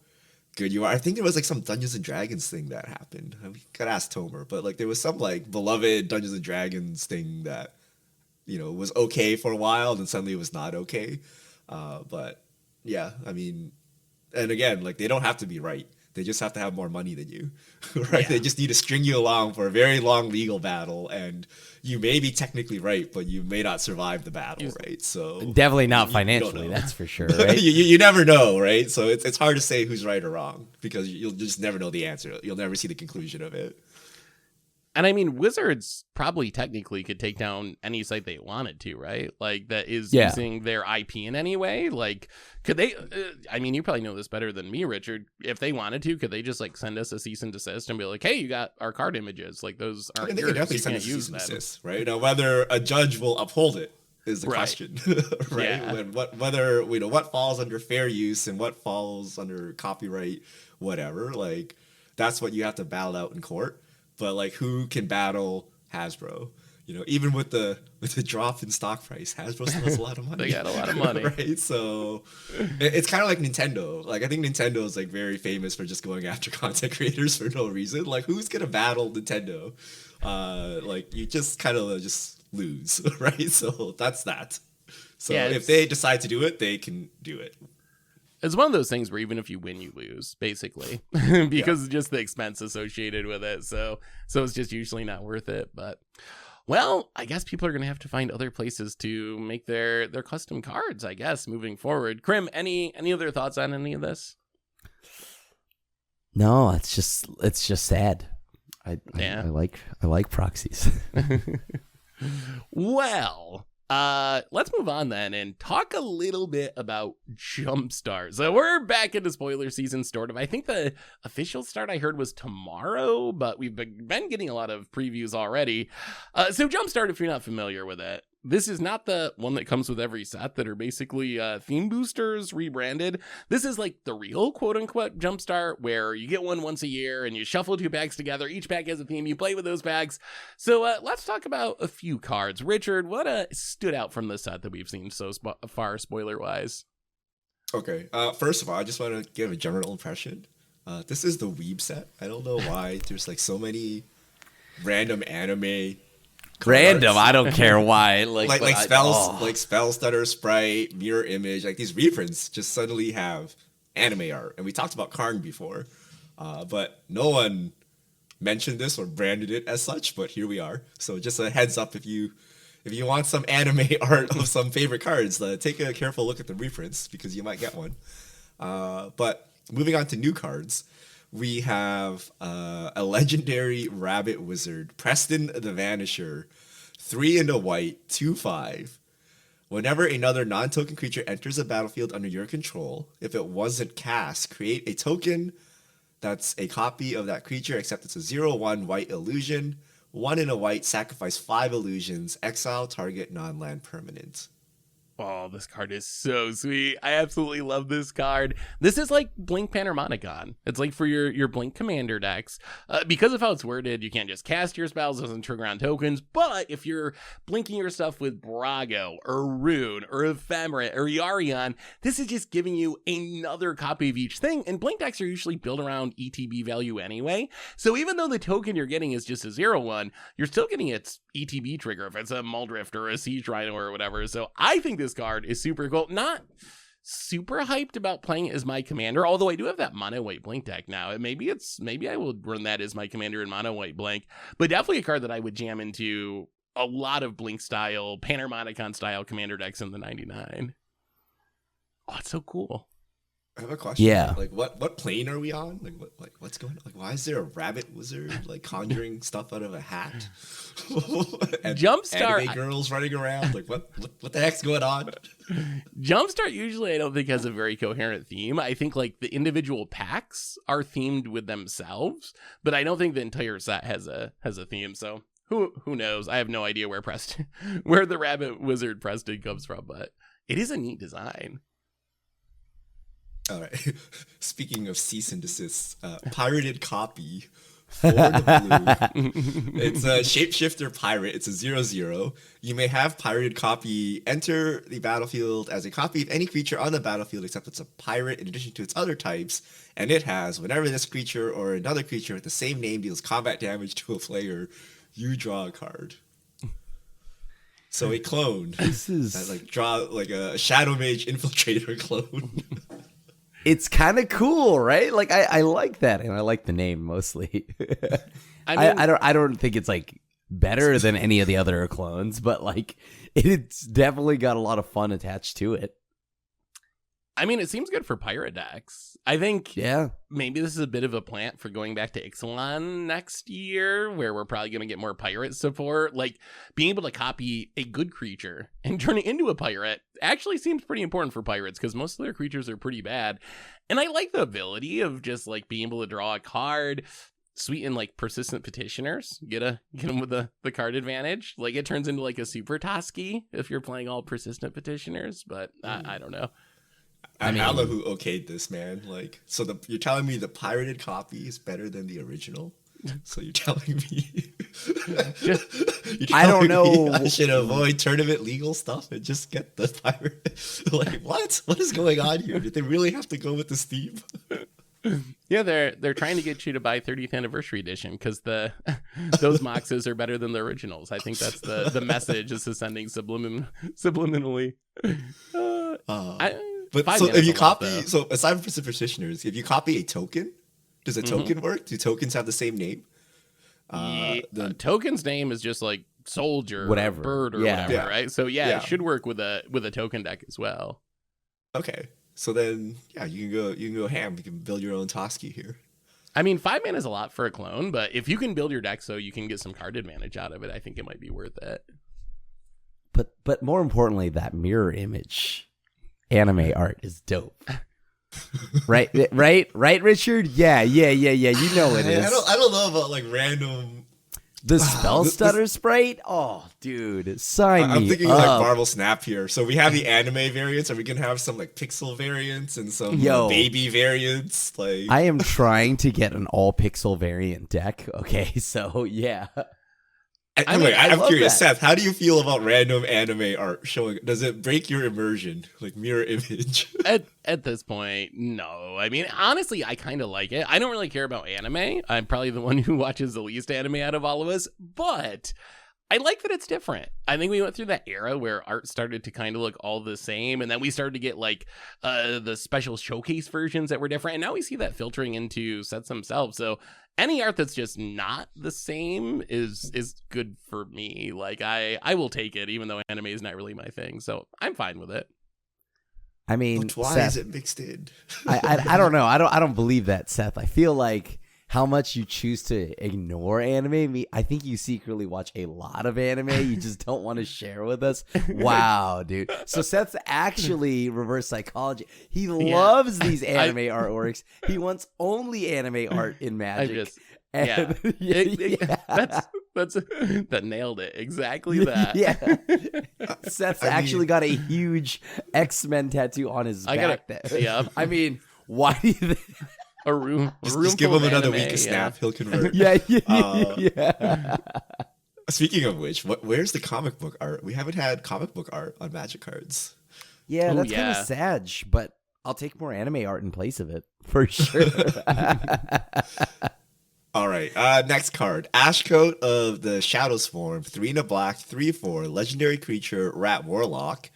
good you are. I think there was like some Dungeons and Dragons thing that happened. I mean, gotta ask Tomer, but like there was some like beloved Dungeons and Dragons thing that, you know, was okay for a while and then suddenly it was not okay. But yeah, I mean, and again, like they don't have to be right. They just have to have more money than you, right? Yeah. They just need to string you along for a very long legal battle, and you may be technically right, but you may not survive the battle, right? So definitely not financially, that's for sure, right? you never know, right? So it's hard to say who's right or wrong because you'll just never know the answer. You'll never see the conclusion of it. And I mean, Wizards probably technically could take down any site they wanted to, right? Like that is using their IP in any way. Like, could they? I mean, you probably know this better than me, Richard. If they wanted to, could they just like send us a cease and desist and be like, "Hey, you got our card images. Like those aren't yours. They could definitely send us a cease and desist, right? Now, whether a judge will uphold it is the question, right? Yeah. Whether what falls under fair use and what falls under copyright, whatever. Like that's what you have to battle out in court. But like, who can battle Hasbro? You know, even with the drop in stock price, Hasbro still has a lot of money. They got a lot of money, right? So it's kind of like Nintendo. Like I think Nintendo is like very famous for just going after content creators for no reason. Like who's gonna battle Nintendo? Like you just kind of just lose, right? So that's that. So if they decide to do it, they can do it. It's one of those things where even if you win, you lose, basically, because just the expense associated with it. So it's just usually not worth it. But, well, I guess people are going to have to find other places to make their custom cards, I guess, moving forward. Krim, any other thoughts on any of this? No, it's just sad. I like proxies. Well, let's move on then and talk a little bit about Jumpstart. So we're back into spoiler season, sort of. I think the official start I heard was tomorrow, but we've been getting a lot of previews already. So Jumpstart, if you're not familiar with it, this is not the one that comes with every set that are basically theme boosters rebranded. This is like the real quote-unquote Jumpstart, where you get one once a year and you shuffle two packs together. Each pack has a theme. You play with those packs. So let's talk about a few cards. Richard, what stood out from the set that we've seen so far, spoiler-wise? Okay. First of all, I just want to give a general impression. This is the Weeb set. I don't know why there's like so many random anime random. I don't care why. Like spells, like Spell Stutter, Sprite, Mirror Image. Like these reprints just suddenly have anime art, and we talked about Karn before, but no one mentioned this or branded it as such. But here we are. So just a heads up, if you want some anime art of some favorite cards, take a careful look at the reprints because you might get one. But moving on to new cards. We have a legendary rabbit wizard, Preston the Vanisher, 3 and a white, 2/5. Whenever another non-token creature enters a battlefield under your control, if it wasn't cast, create a token that's a copy of that creature, except it's a 0/1 white illusion. 1 and a white, sacrifice 5 illusions, exile target non-land permanent. Oh, this card is so sweet. I absolutely love this card. This is like Blink Panharmonicon. It's like for your Blink Commander decks. Because of how it's worded, you can't just cast your spells, doesn't trigger on tokens, but if you're blinking your stuff with Brago, or Rune, or Ephemerate, or Yarion, this is just giving you another copy of each thing, and Blink decks are usually built around ETB value anyway, so even though the token you're getting is just a 0/1, you're still getting its ETB trigger if it's a Muldrift or a Siege Rhino or whatever, so I think this card is super cool. Not super hyped about playing it as my commander, although I do have that mono white Blink deck now. Maybe I will run that as my commander in mono white Blink, but definitely a card that I would jam into a lot of Blink style, Panharmonicon style commander decks in the 99. Oh, it's so cool. I have a question. Yeah. Like what plane are we on? What's going on? Like why is there a rabbit wizard like conjuring stuff out of a hat? And Jumpstart anime girls running around. Like what the heck's going on? Jumpstart usually I don't think has a very coherent theme. I think like the individual packs are themed with themselves, but I don't think the entire set has a theme. So who knows? I have no idea where the rabbit wizard Preston comes from, but it is a neat design. All right. Speaking of cease and desist, pirated copy for the blue. It's a shapeshifter pirate. It's a 0/0. You may have pirated copy enter the battlefield as a copy of any creature on the battlefield except it's a pirate in addition to its other types. And it has, whenever this creature or another creature with the same name deals combat damage to a player, you draw a card. So a clone. This is that, like draw like a Shadow Mage Infiltrator clone. It's kind of cool, right? Like I like that, and I like the name mostly. I don't think it's like better than any of the other clones, but like it's definitely got a lot of fun attached to it. I mean, it seems good for pirate decks. I think maybe this is a bit of a plant for going back to Ixalan next year, where we're probably going to get more pirate support. Like, being able to copy a good creature and turn it into a pirate actually seems pretty important for pirates, because most of their creatures are pretty bad. And I like the ability of just, like, being able to draw a card, sweeten, like, persistent petitioners, get them with the card advantage. Like, it turns into, like, a super Toski if you're playing all persistent petitioners, but I don't know. I mean, who okayed this, man. Like, so you're telling me the pirated copy is better than the original? So you're telling me I don't know. I should avoid tournament legal stuff and just get the pirate. Like, what? What is going on here? Did they really have to go with this theme? Yeah, they're trying to get you to buy 30th anniversary edition because those moxes are better than the originals. I think that's the message this is sending subliminally. But so if you copy, so aside from petitioners, if you copy a token, does a token work? Do tokens have the same name? The token's name is just like soldier, whatever, or bird, or whatever, right? So it should work with a token deck as well. Okay, so then you can go ham. You can build your own Toski here. I mean, 5 mana is a lot for a clone, but if you can build your deck so you can get some card advantage out of it, I think it might be worth it. But more importantly, that mirror image anime art is dope. right, Richard? Yeah. You know it is. I don't know about like random. The spell stutter sprite? Oh, dude, sign me I'm thinking up. like Marvel Snap here. So we have the anime variants. Are we gonna have some like pixel variants and some baby variants? Like, I am trying to get an all pixel variant deck. Okay, so yeah. I'm curious, Seth, how do you feel about random anime art showing? Does it break your immersion, like mirror image? At this point, no. I mean, honestly, I kind of like it. I don't really care about anime. I'm probably the one who watches the least anime out of all of us, but I like that it's different. I think we went through that era where art started to kind of look all the same, and then we started to get like the special showcase versions that were different, and now we see that filtering into sets themselves. So any art that's just not the same is good for me. Like I will take it, even though anime is not really my thing. So I'm fine with it. I mean, but why Seth, is it mixed in? I don't know. I don't believe that, Seth. I feel like how much you choose to ignore anime. I think you secretly watch a lot of anime. You just don't want to share with us. Wow, dude. So Seth's actually reverse psychology. He loves these anime artworks. He wants only anime art in Magic. That nailed it. Exactly that. Yeah. Seth's actually got a huge X-Men tattoo on his back. Yeah. I mean, why do you a room Just give full him of another anime, week of Snap. He'll convert. yeah. Speaking of which, where's the comic book art? We haven't had comic book art on Magic cards. Yeah, Ooh, that's kind of sad, but I'll take more anime art in place of it, for sure. All right, next card. Ashcoat of the Shadow Swarm, 3 and a black, 3/4, legendary creature, Rat Warlock.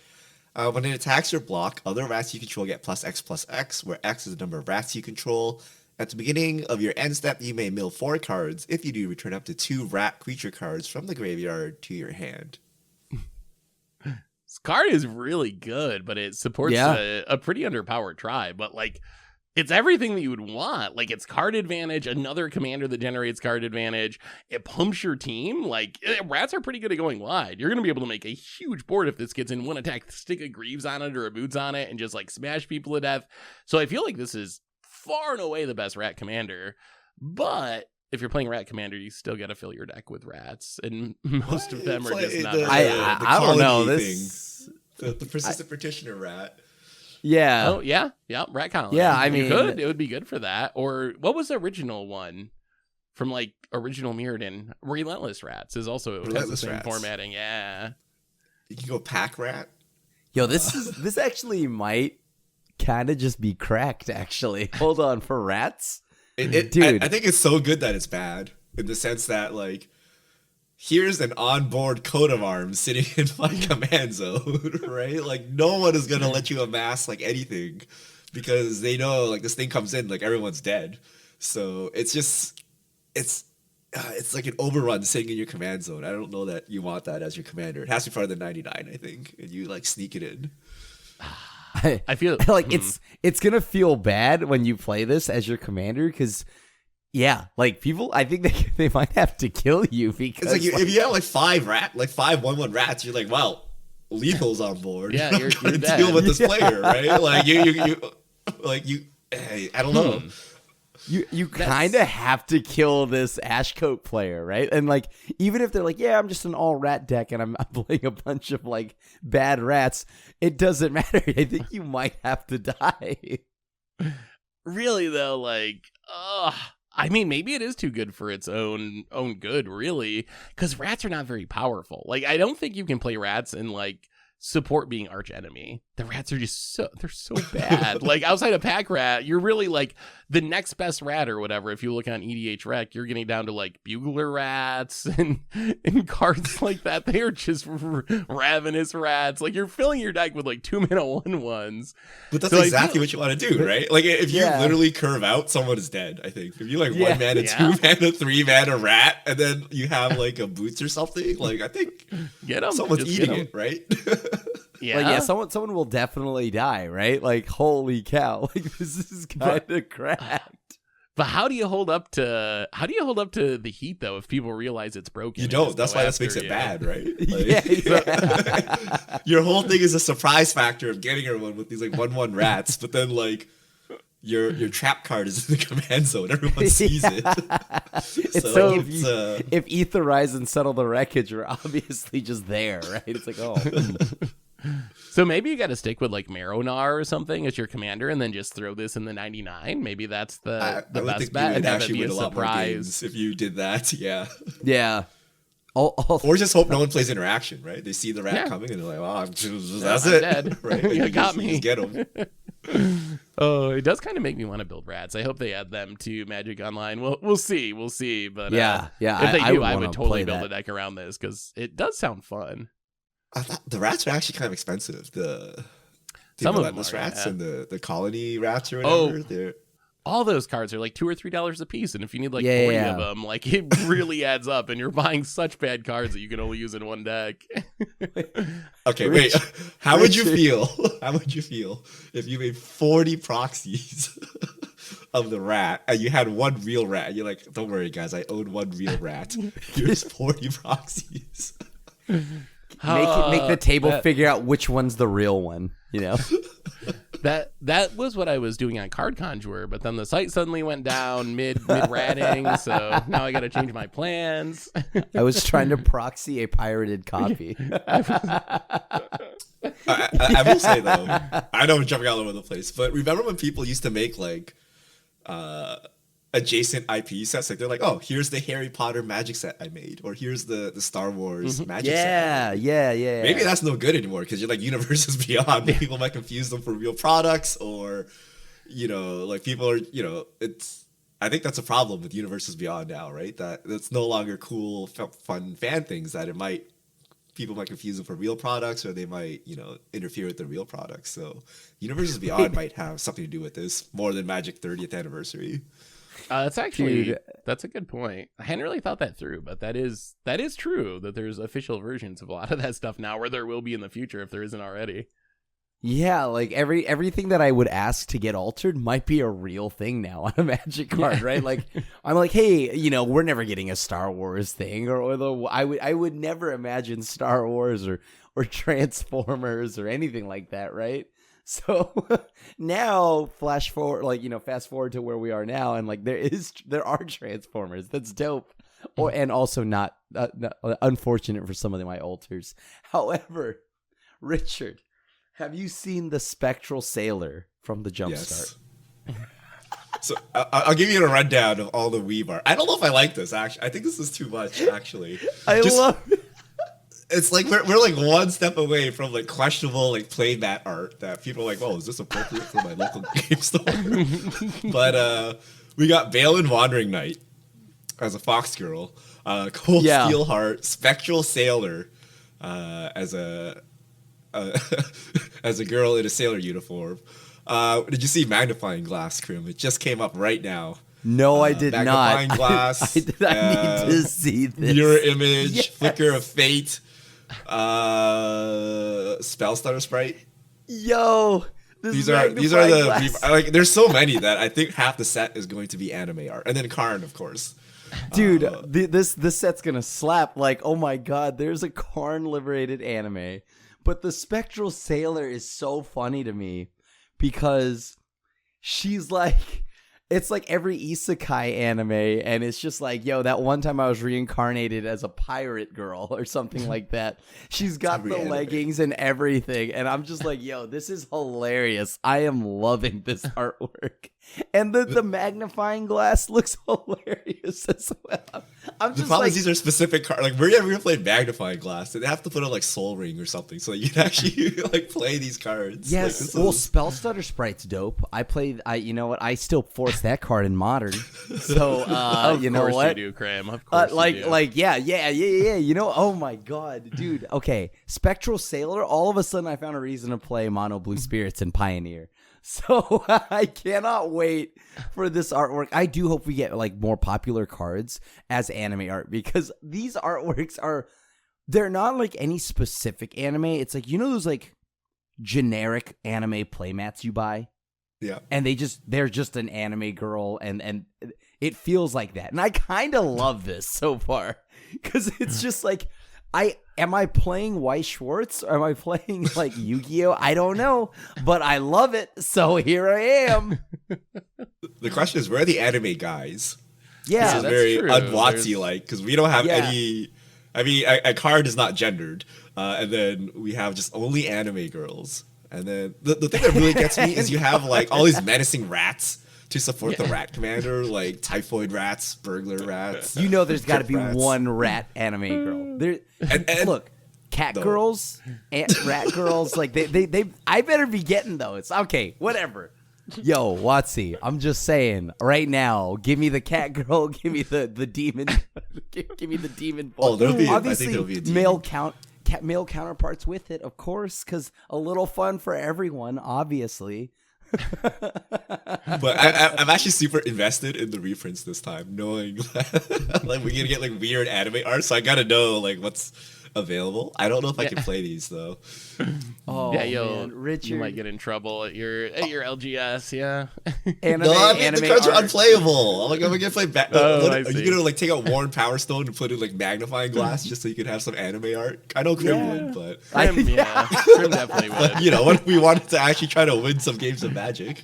When it attacks your block, other rats you control get +X/+X, where X is the number of rats you control. At the beginning of your end step, you may mill 4 cards. If you do, return up to 2 rat creature cards from the graveyard to your hand. This card is really good, but it supports a pretty underpowered tribe. But like, it's everything that you would want. Like, it's card advantage, another commander that generates card advantage. It pumps your team. Like, rats are pretty good at going wide. You're going to be able to make a huge board if this gets in one attack, stick a Greaves on it or a Boots on it, and just like smash people to death. So I feel like this is far and away the best rat commander. But if you're playing rat commander, you still got to fill your deck with rats, and most of them are just not. I don't know this. The persistent petitioner rat. Yeah. Oh yeah, rat colony. Yeah, I mean, it would be good for that. Or what was the original one from like original Mirrodin? Relentless Rats is also has the same Rats. formatting. Yeah. You can go pack rat. Yo, this actually might kind of just be cracked. Actually, hold on, for rats. Dude, I think it's so good that it's bad in the sense that, like, here's an onboard coat of arms sitting in my command zone, right? Like, no one is going to let you amass, like, anything because they know, like, this thing comes in, like, everyone's dead. So it's just, it's like an overrun sitting in your command zone. I don't know that you want that as your commander. It has to be part of the 99, I think, and you, like, sneak it in. I feel like it's gonna feel bad when you play this as your commander because, yeah, like people, I think they might have to kill you because it's like, if you have like 5 1/1 rats, you're like, wow, lethal's on board. Yeah, you're dead. Deal with this player, right? Like you hey, I don't know. You kind of have to kill this Ashcoat player, right? And like, even if they're like, yeah, I'm just an all rat deck and I'm playing a bunch of like bad rats, it doesn't matter. I think you might have to die. Really though, like, I mean, maybe it is too good for its own good, really, because rats are not very powerful. Like, I don't think you can play rats and like support being arch enemy. The rats are just they're so bad. Like, outside of pack rat, you're really like the next best rat or whatever. If you look on EDH Rec, you're getting down to like bugler rats and cards like that. They are just ravenous rats. Like, you're filling your deck with like 2-mana 1/1s. But that's exactly what you want to do, right? Like, if you literally curve out, someone is dead, I think. If you like 1 mana, 2 mana, 3 mana rat, and then you have like a boots or something, like, I think someone's eating it, right? Yeah, someone will definitely die, right? Like, holy cow, like this is kind of cracked. But how do you hold up to the heat though if people realize it's broken? You don't. That's why this makes it bad, right? Like, your whole thing is a surprise factor of getting everyone with these like 1/1 rats, but then like your trap card is in the command zone. Everyone sees it. It's so like if Aetherize and Settle the Wreckage are obviously just there, right? It's like, oh. So maybe you got to stick with like Marrow-Gnar or something as your commander, and then just throw this in the 99. Maybe that's the best bet, and have it be a surprise if you did that. Yeah. Or just hope no one plays interaction, right? They see the rat coming and they're like, "Oh, that's it, dead. Right? You got me. Just get them." Oh, it does kind of make me want to build rats. I hope they add them to Magic Online. We'll see. But if they do, I would totally build a deck around this because it does sound fun. I thought the rats are actually kind of expensive. The relentless rats and the colony rats or whatever. All those cards are like $2 or $3 a piece, and if you need like 40 of them, like it really adds up. And you're buying such bad cards that you can only use in one deck. Okay, wait. How would you feel? How would you feel if you made 40 proxies of the rat and you had one real rat? And you're like, don't worry, guys, I own one real rat. Here's 40 proxies. Make the table figure out which one's the real one, you know? That was what I was doing on Card Conjurer, but then the site suddenly went down mid ratting, so now I got to change my plans. I was trying to proxy a pirated copy. I will say though, I know I'm jumping all over the place, but remember when people used to make like adjacent IP sets? Like they're like, oh, here's the Harry Potter magic set I made, or here's the Star Wars magic set. Yeah. Maybe that's no good anymore because you're like Universes Beyond. People might confuse them for real products, or like people are, it's. I think that's a problem with Universes Beyond now, right? That it's no longer cool, fun fan things. That people might confuse them for real products, or they might, interfere with the real products. So Universes Beyond might have something to do with this more than Magic 30th anniversary. That's a good point. I hadn't really thought that through, but that is true that there's official versions of a lot of that stuff now, where there will be in the future if there isn't already. Yeah, like everything that I would ask to get altered might be a real thing now on a Magic card, right? Like I'm like, hey, we're never getting a Star Wars thing, or I would never imagine Star Wars or Transformers or anything like that, right? So now fast forward to where we are now, and like there are Transformers. That's dope. And also not unfortunate for some of my alters. However, Richard, have you seen the Spectral Sailor from the Jumpstart? Yes. So I'll give you a rundown of all the weeb art. I don't know if I like this, actually. I think this is too much, actually. I love it. It's like we're like one step away from like questionable like playmat art that people are like, oh, is this appropriate for my local game store? But we got Balin Wandering Knight as a fox girl, Cold Steel Heart, Spectral Sailor as a as a girl in a sailor uniform. Did you see Magnifying Glass, Krim? It just came up right now. No, I did Magnifying not. Glass. I need to see this. Mirror Image, Yes. Flicker of Fate, Spellstutter Sprite. Yo, These are the like. There's so many that I think half the set is going to be anime art, and then Karn, of course. Dude, this set's gonna slap. Like, oh my god, there's a Karn liberated anime, but the Spectral Sailor is so funny to me because she's like. It's like every isekai anime, and it's just like, yo, that one time I was reincarnated as a pirate girl or something like that. She's got the leggings and everything, and I'm just like, yo, this is hilarious. I am loving this artwork. And the magnifying glass looks hilarious as well. I'm just the problem is these are specific cards. Like, we're never gonna play Magnifying Glass. They have to put on like Soul Ring or something so that you can actually like play these cards. Yes, like, Spellstutter Sprite's dope. You know what? I still force that card in Modern. So, you know what? Of course you do, Cram. Of course you do. Yeah. You know, oh my god, dude. Okay, Spectral Sailor. All of a sudden, I found a reason to play Mono Blue Spirits and Pioneer. So I cannot wait for this artwork. I do hope we get like more popular cards as anime art because these artworks they're not like any specific anime. It's like, those like generic anime playmats you buy. Yeah. And they're just an anime girl and it feels like that. And I kind of love this so far because it's just like, am I playing Weiss Schwartz or am I playing like Yu-Gi-Oh? I don't know, but I love it. So here I am. The question is, where are the anime guys? Yeah, this is that's very true. un-WotC-like because we don't have any. I mean, a card is not gendered, and then we have just only anime girls. And then the thing that really gets me is you have like all these menacing rats to support the rat commander, like typhoid rats, burglar rats. There's got to be one rat anime girl. And look, cat girls, rat girls, like they. I better be getting those. Okay, whatever. Yo, WotC, I'm just saying right now. Give me the cat girl. Give me the demon. Give me the demon. Ball. Oh, there'll be obviously I think there'll be a demon. male counterparts with it, of course, because a little fun for everyone, obviously. But I'm actually super invested in the reprints this time, knowing that like we're gonna get like weird anime art. So I gotta know like what's available. I don't know if I can play these though. Oh yeah, man, Richard, you might get in trouble at your LGS. Yeah. anime, No, I mean the anime cards are art. unplayable. I'm like, I'm gonna play. Oh, I are see. you gonna like take out Worn Power Stone and put it in like magnifying glass just so you can have some anime art? I know Crim would, but Crim, yeah. Crim definitely would. you know, what if we wanted to actually try to win some games of Magic?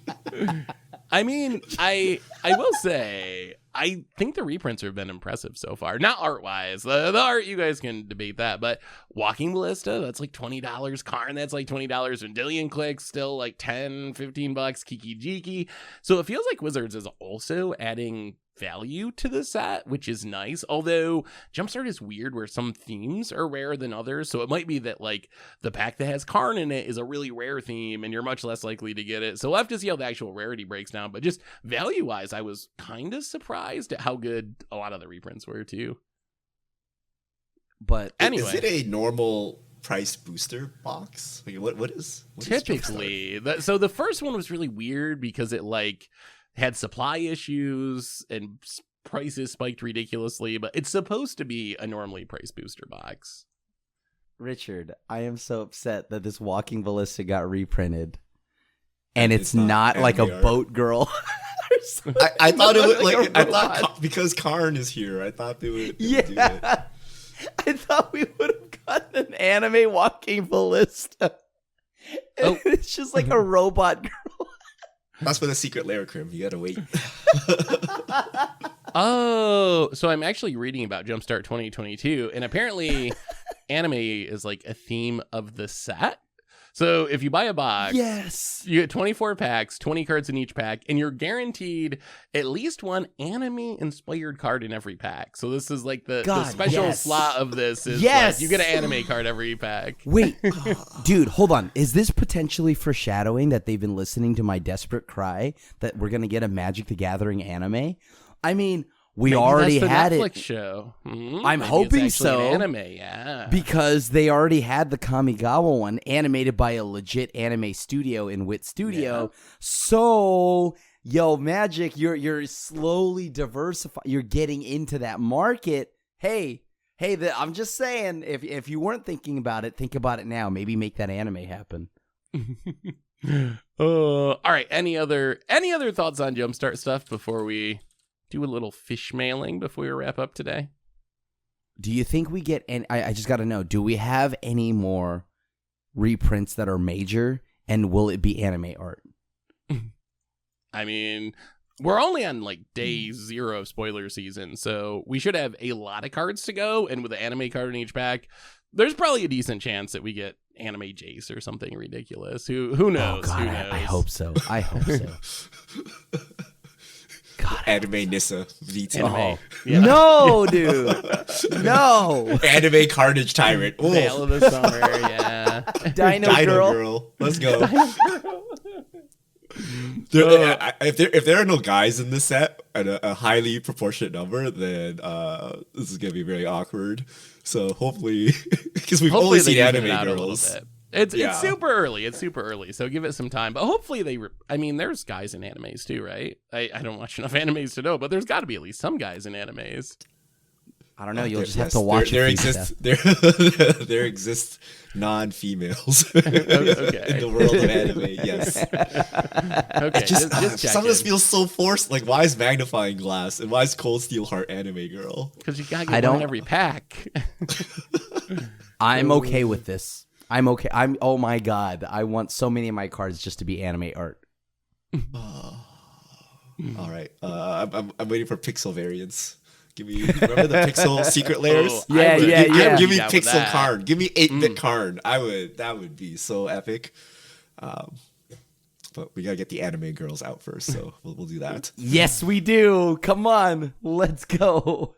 I mean, I will say, I think the reprints have been impressive so far. Not art-wise. The art, you guys can debate that. But Walking Ballista, that's like $20. Karn, that's like $20. Vendilion Click, still like $10, $15. Kiki Jiki. So it feels like Wizards is also adding value to the set, which is nice. Although Jumpstart is weird where some themes are rarer than others. So it might be that like the pack that has Karn in it is a really rare theme and you're much less likely to get it. So we'll have to see how the actual rarity breaks down. But just value wise, I was kind of surprised at how good a lot of the reprints were too. But anyway, is it a normal price booster box? Like, what is typically so the first one was really weird because it like had supply issues and prices spiked ridiculously, but it's supposed to be a normally priced booster box. Richard, I am so upset that this Walking Ballista got reprinted, and it's not like a anime art. boat girl. I thought it would like like a I robot. thought because Karn is here, I thought they would do it. Yeah, I thought we would have gotten an anime Walking Ballista. Oh. It's just like a robot girl. That's for the Secret Lair, Crim. You gotta wait. Oh, so I'm actually reading about Jumpstart 2022, and apparently anime is like a theme of the set. So if you buy a box, Yes. you get 24 packs, 20 cards in each pack, and you're guaranteed at least one anime-inspired card in every pack. So this is like the God, special yes. slot of this is Yes. like you get an anime card every pack. Wait, dude, hold on. Is this potentially foreshadowing that they've been listening to my desperate cry that we're going to get a Magic the Gathering anime? I mean, we Maybe already that's the had Netflix it show. I'm Maybe hoping it's actually so. an anime, yeah. because they already had the Kamigawa one animated by a legit anime studio in Wit Studio. So, yo, Magic, you're slowly diversifying. You're getting into that market. Hey, I'm just saying, if you weren't thinking about it, think about it now. Maybe make that anime happen. All right. Any other thoughts on Jumpstart stuff before we do a little fish mailing before we wrap up today? Do you think we get, and I just got to know, do we have any more reprints that are major, and will it be anime art? I mean, we're only on like day 0 of spoiler season, so we should have a lot of cards to go, and with an anime card in each pack, there's probably a decent chance that we get anime Jace or something ridiculous. Who knows? Oh, God, Who knows? I hope so. I hope so. God, Anime Nissa V2. Anime. Oh. Yeah. No, dude. No. Anime Carnage Tyrant. Ooh. Veil of the Summer, yeah. Dino, Girl. Let's go. If there are no guys in this set and a highly proportionate number, then this is gonna be very awkward. So hopefully, because we've Hopefully only they seen even anime it out a girls. little bit. It's Yeah. super early. It's super early, so give it some time. But hopefully I mean, there's guys in animes too, right? I don't watch enough animes to know, but there's got to be at least some guys in animes. I don't know. You'll There- just have yes, to watch there it. exists there exist non-females Okay. in the world of anime. Yes, Okay, just some of this checking. feels so forced. Like, why is Magnifying Glass and why is Cold Steel Heart Anime Girl? Because you gotta I get one don't- in every pack. I'm okay with this. I'm okay. Oh my God. I want so many of my cards just to be anime art. All right, I'm waiting for pixel variants. Give me remember the pixel Secret Lairs? Oh, Yeah, I would- yeah, I would yeah. Give me be down with pixel that. Karn. Give me 8-bit Karn. That would be so epic. But we gotta get the anime girls out first, so we'll do that. Yes, we do. Come on. Let's go.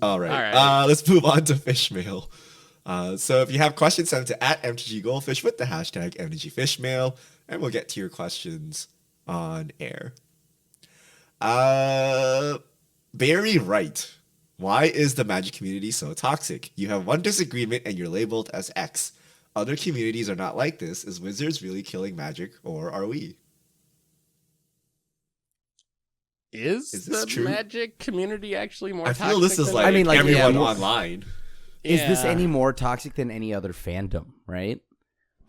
All right. right. Let's move on to fish mail. So if you have questions, send them to @MTGGoldfish with the hashtag MTGFishmail, and we'll get to your questions on air. Barry Wright. Why is the Magic community so toxic? You have one disagreement and you're labeled as X. Other communities are not like this. Is Wizards really killing Magic, or are we? Is this the true? Magic community actually more I toxic feel this is than like, I mean, like, yeah, everyone more- online. is this any more toxic than any other fandom, right?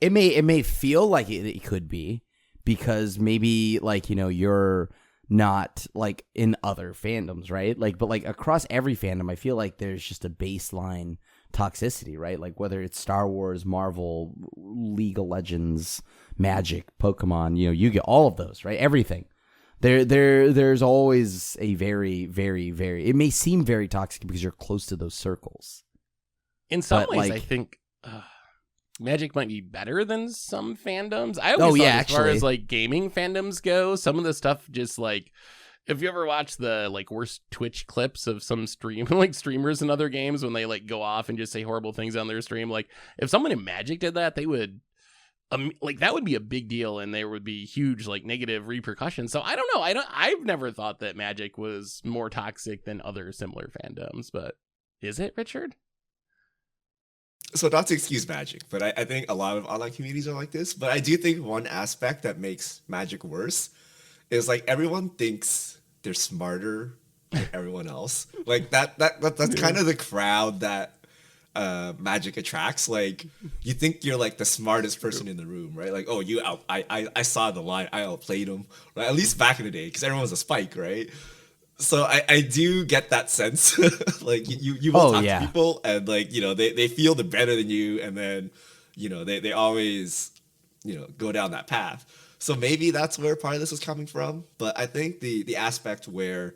It may feel like it could be because maybe like, you know, you're not like in other fandoms, right? Like, but like across every fandom, I feel like there's just a baseline toxicity, right? Like whether it's Star Wars, Marvel, League of Legends, Magic, Pokemon, you know, you get all of those, right? Everything. There's always a very, very, very, it may seem very toxic because you're close to those circles. In some ways, like, I think Magic might be better than some fandoms. I always thought as far as like gaming fandoms go, some of the stuff just like, if you ever watch the like worst Twitch clips of some streamers in other games when they like go off and just say horrible things on their stream, like if someone in Magic did that, they would like that would be a big deal and there would be huge like negative repercussions. So I don't know. I've never thought that Magic was more toxic than other similar fandoms, but is it, Richard? So not to excuse Magic, but I think a lot of online communities are like this. But I do think one aspect that makes Magic worse is like everyone thinks they're smarter than everyone else. Like that's kind of the crowd that Magic attracts. Like you think you're like the smartest person in the room, right? Like, oh, I saw the line, I outplayed him, right? At least back in the day, because everyone was a spike, right? So I do get that sense. Like you will talk to people and like, you know, they feel they're better than you, and then, you know, they always, you know, go down that path. So maybe that's where part of this is coming from. But I think the aspect where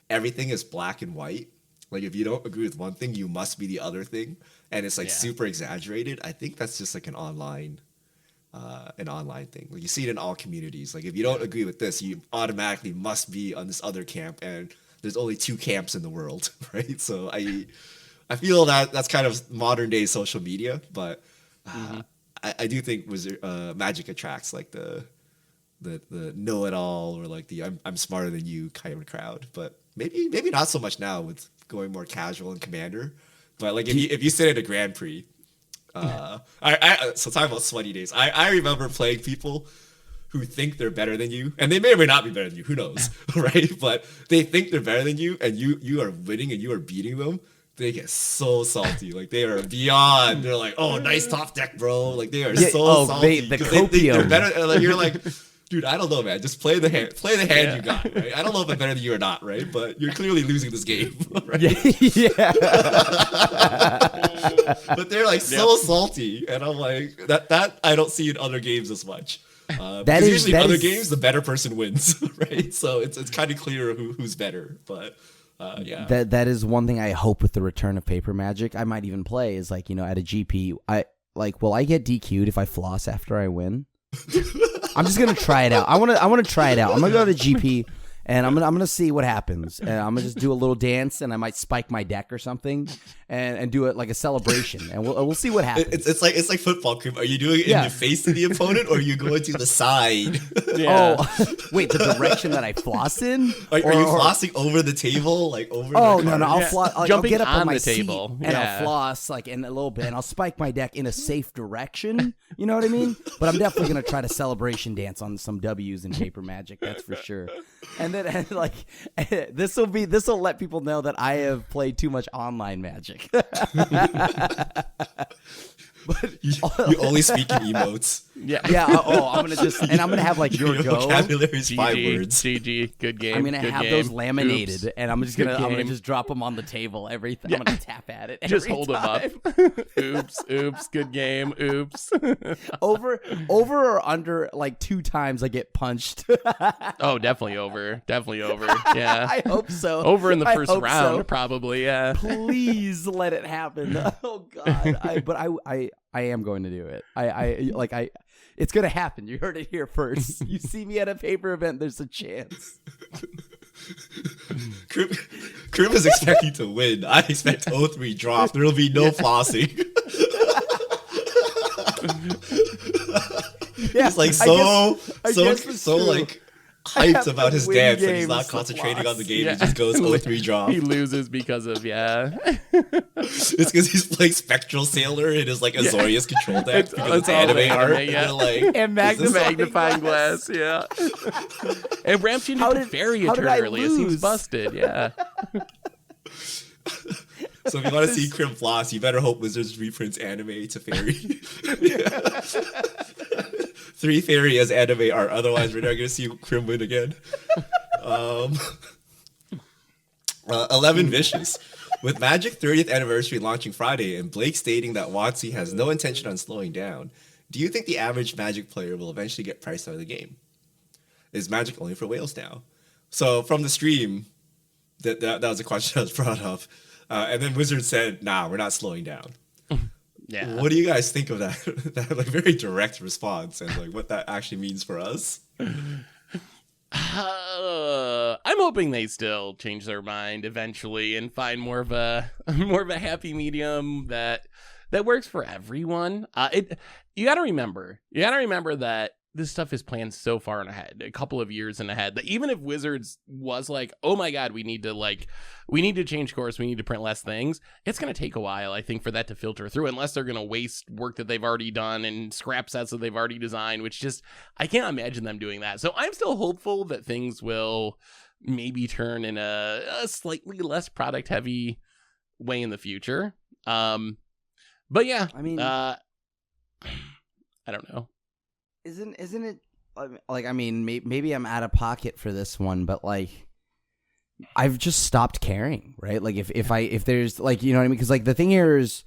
everything is black and white, like if you don't agree with one thing, you must be the other thing, and it's like super exaggerated. I think that's just like an online thing. Like you see it in all communities. Like if you don't agree with this, you automatically must be on this other camp, and there's only 2 camps in the world, right? So I feel that that's kind of modern day social media, but I do think Magic attracts like the know-it-all or like the I'm smarter than you kind of crowd. But maybe not so much now with going more casual and Commander. But like if you sit at a Grand Prix, so talking about sweaty days, I remember playing people who think they're better than you, and they may or may not be better than you, who knows, right? But they think they're better than you, and you are winning and you are beating them. They get so salty, like they are beyond. They're like, "Oh, nice top deck, bro!" Like they are so salty. They're better. Like you're like, dude, I don't know, man. Just play the hand you got, right? I don't know if I'm better than you or not, right? But you're clearly losing this game, right? Yeah. But they're like so salty, and I'm like, that I don't see in other games as much. Because usually in other games, the better person wins, right? So it's kind of clear who's better, but. Yeah. That is one thing I hope with the return of paper Magic. I might even play is like, you know, at a GP. Will I get DQ'd if I floss after I win? I'm just gonna try it out. I want to try it out. I'm gonna go to the GP and I'm gonna see what happens. And I'm gonna just do a little dance, and I might spike my deck or something, and do it like a celebration, and we'll see what happens. It's like football, Creep. Are you doing it in the face of the opponent, or are you going to the side? Yeah. Oh, wait, the direction that I floss in? Are you flossing over the table, like over? Oh no, I'll floss. Like, Jumping I'll get up on my table, seat and I'll floss like in a little bit, and I'll spike my deck in a safe direction. You know what I mean? But I'm definitely gonna try to celebration dance on some W's in paper Magic. That's for sure. And then like this will let people know that I have played too much online Magic. But you only speak in emotes. Yeah. I'm gonna have like your go. Vocabulary is 5 words. GG, good game. I'm gonna have those laminated, Oops. and I'm gonna just drop them on the table every time. I'm gonna tap at it. Just hold time. them up. Oops, good game. Oops. Over or under like 2 times I get punched. Oh, definitely over. Yeah. I hope so. Over in the first round, probably. Yeah. Please let it happen. Oh God. But I am going to do it. It's going to happen. You heard it here first. You see me at a paper event, there's a chance. Krim is expecting to win. I expect 0-3 drop. There will be no flossing. He's like so like hyped about his dance, and he's not concentrating on the game. He just goes 0-3 drop. He loses because of It's because he's playing Spectral Sailor in his like Azorius control deck because it's anime art. Yeah. Like, and magnifying glass. Yeah. And Ramsey into Fairy Eternally. It seems busted. Yeah. So if you want to see Crim floss, you better hope Wizards reprints anime to fairy. 3 fairy as anime art. Otherwise, we're not going to see Crim win again. 11 vicious. With Magic 30th anniversary launching Friday and Blake stating that WotC has no intention on slowing down, do you think the average Magic player will eventually get priced out of the game? Is Magic only for whales now? So from the stream, that was a question that was brought up. And then Wizard said, nah, we're not slowing down. Yeah. What do you guys think of that? That like very direct response and like what that actually means for us? I'm hoping they still change their mind eventually and find more of a happy medium that works for everyone. You got to remember that this stuff is planned so far in ahead, a couple of years in ahead, that even if Wizards was like, oh my God, we need to change course, we need to print less things, it's going to take a while, I think, for that to filter through, unless they're going to waste work that they've already done and scrap sets that they've already designed, which just, I can't imagine them doing that. So I'm still hopeful that things will maybe turn in a slightly less product heavy way in the future. But yeah, I mean, I don't know. Isn't it like, I mean, maybe I'm out of pocket for this one, but like I've just stopped caring, right? Like if there's like, you know what I mean? Because like the thing here is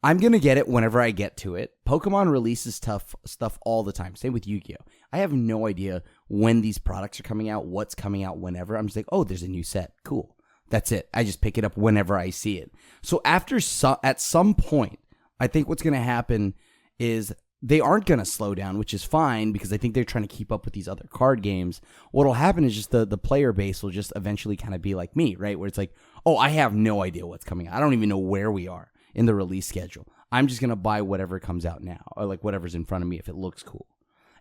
I'm gonna get it whenever I get to it. Pokemon releases tough stuff all the time. Same with Yu-Gi-Oh! I have no idea when these products are coming out, what's coming out whenever. I'm just like, oh, there's a new set, cool. That's it. I just pick it up whenever I see it. So at some point, I think what's gonna happen is they aren't going to slow down, which is fine because I think they're trying to keep up with these other card games. What'll happen is just the player base will just eventually kind of be like me, right? Where it's like, oh, I have no idea what's coming out. I don't even know where we are in the release schedule. I'm just going to buy whatever comes out now, or like whatever's in front of me if it looks cool.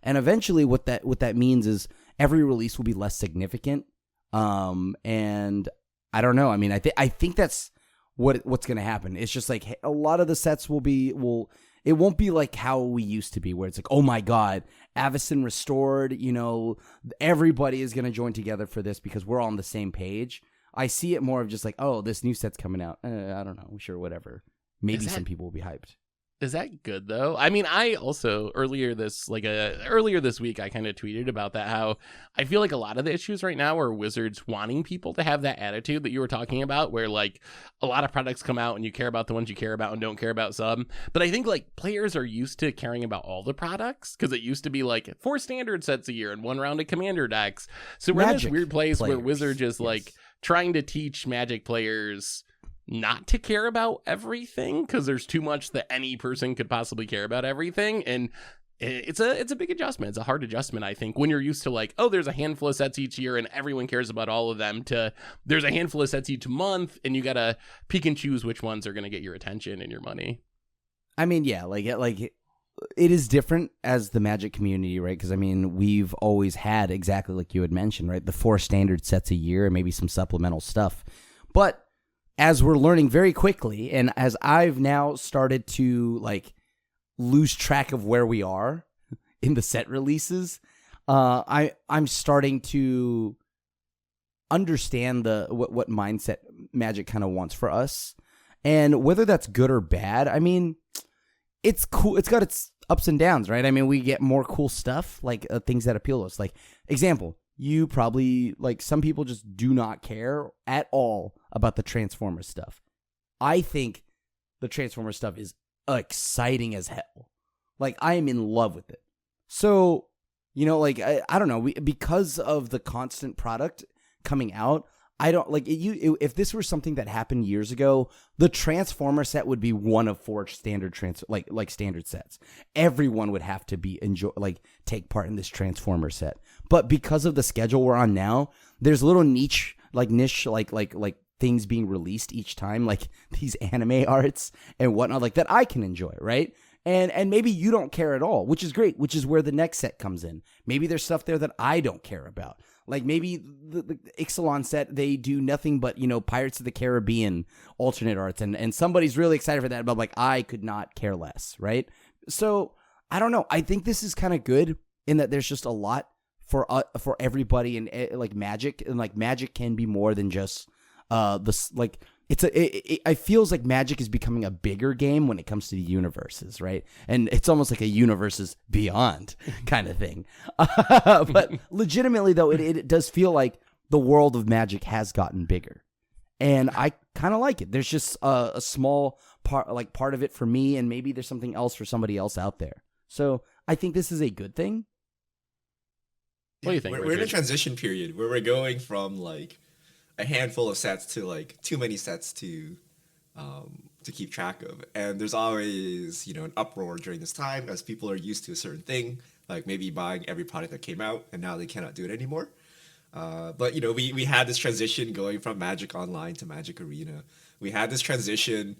And eventually what that means is every release will be less significant. And I don't know. I mean, I think that's what's going to happen. It's just like a lot of the sets it won't be like how we used to be, where it's like, oh my God, Avacyn restored, you know, everybody is going to join together for this because we're all on the same page. I see it more of just like, oh, this new set's coming out. I don't know. Sure, whatever. Maybe some people will be hyped. Is that good though? I mean, I also earlier this week I kind of tweeted about that, how I feel like a lot of the issues right now are Wizards wanting people to have that attitude that you were talking about, where like a lot of products come out and you care about the ones you care about and don't care about some. But I think like players are used to caring about all the products because it used to be like 4 standard sets a year and 1 round of commander decks. So we're in this weird place where Wizards is like trying to teach Magic players not to care about everything because there's too much that any person could possibly care about everything. And it's a big adjustment. It's a hard adjustment, I think, when you're used to like, oh, there's a handful of sets each year and everyone cares about all of them, to there's a handful of sets each month and you got to pick and choose which ones are going to get your attention and your money. I mean, yeah, like it is different as the Magic community, right? Because I mean, we've always had exactly like you had mentioned, right? The 4 standard sets a year and maybe some supplemental stuff. But as we're learning very quickly, and as I've now started to like lose track of where we are in the set releases, I'm starting to understand what mindset Magic kind of wants for us, and whether that's good or bad. I mean, it's cool. It's got its ups and downs, right? I mean, we get more cool stuff, like things that appeal to us. Like, example, you probably, like, some people just do not care at all about the Transformers stuff. I think the Transformers stuff is exciting as hell. Like, I am in love with it. So, you know, like, I don't know, because of the constant product coming out, I don't, like, if this were something that happened years ago, the Transformer set would be one of 4 standard standard sets. Everyone would have to take part in this Transformer set. But because of the schedule we're on now, there's little niche things being released each time, like these anime arts and whatnot, like that I can enjoy, right? And maybe you don't care at all, which is great, which is where the next set comes in. Maybe there's stuff there that I don't care about. Like maybe the Ixalan set, they do nothing but, you know, Pirates of the Caribbean alternate arts, and somebody's really excited for that, but like I could not care less, right? So I don't know. I think this is kind of good in that there's just a lot for everybody in like Magic, and like Magic can be more than just it feels like Magic is becoming a bigger game when it comes to the universes, right? And it's almost like a universes beyond kind of thing. But legitimately, though, it does feel like the world of Magic has gotten bigger, and I kind of like it. There's just a small part of it for me, and maybe there's something else for somebody else out there. So I think this is a good thing. What do you think? We're in a transition period where we're going from like a handful of sets to like too many sets to keep track of, and there's always an uproar during this time as people are used to a certain thing, like maybe buying every product that came out, and now they cannot do it anymore. But we had this transition going from Magic Online to Magic Arena. We had this transition,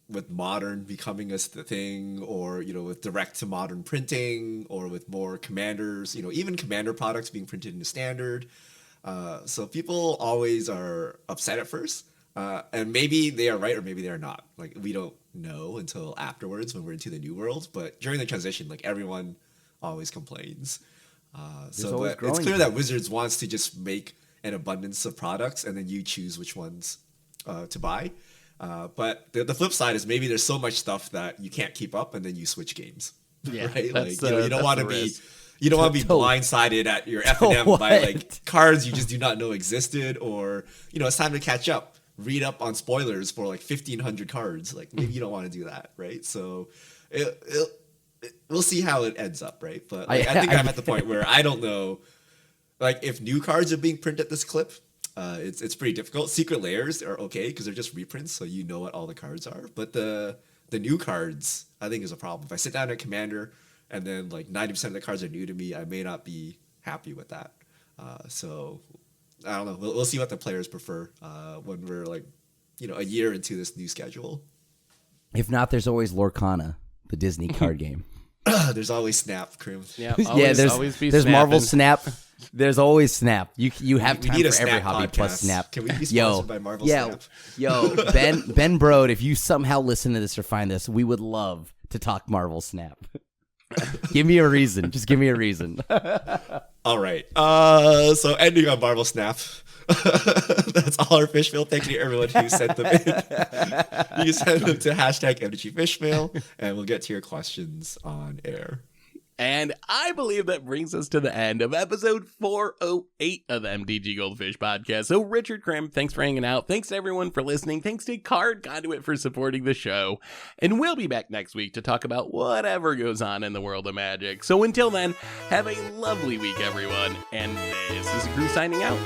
with modern becoming a thing, or with direct to modern printing, or with more commanders, even commander products being printed into standard. So people always are upset at first, and maybe they are right or maybe they are not. Like, we don't know until afterwards when we're into the new world. But during the transition, like, everyone always complains. So it's clear that Wizards wants to just make an abundance of products, and then you choose which ones to buy. But the flip side is maybe there's so much stuff that you can't keep up, and then you switch games. Yeah, right? Like, you don't want to be. risk. You don't want to be blindsided at your F&M by like cards you just do not know existed, or it's time to catch up. Read up on spoilers for like 1,500 cards. Like, maybe you don't want to do that, right? So we'll see how it ends up, right? But like, I think I'm at the point where I don't know, like, if new cards are being printed at this clip. It's pretty difficult. Secret Lairs are okay because they're just reprints, so you know what all the cards are. But the new cards, I think, is a problem. If I sit down at Commander and then like 90% of the cards are new to me, I may not be happy with that. So I don't know. We'll see what the players prefer when we're like, a year into this new schedule. If not, there's always Lorcana, the Disney card game. There's always Snap, Krim. Yeah, there's Marvel Snap. There's always Snap. You have time for every hobby podcast. plus Snap. Can we be sponsored by Marvel Snap? Ben Brode, if you somehow listen to this or find this, we would love to talk Marvel Snap. Give me a reason. Just give me a reason. All right. So ending on Marvel Snap. That's all our fish mail. Thank you to everyone who sent them in. You can send them to #MTGFishmail, and we'll get to your questions on air. And I believe that brings us to the end of episode 408 of the MTG Goldfish podcast. So Richard Krim, thanks for hanging out. Thanks to everyone for listening. Thanks to Card Conduit for supporting the show. And we'll be back next week to talk about whatever goes on in the world of Magic. So until then, have a lovely week, everyone. And this is Crew signing out.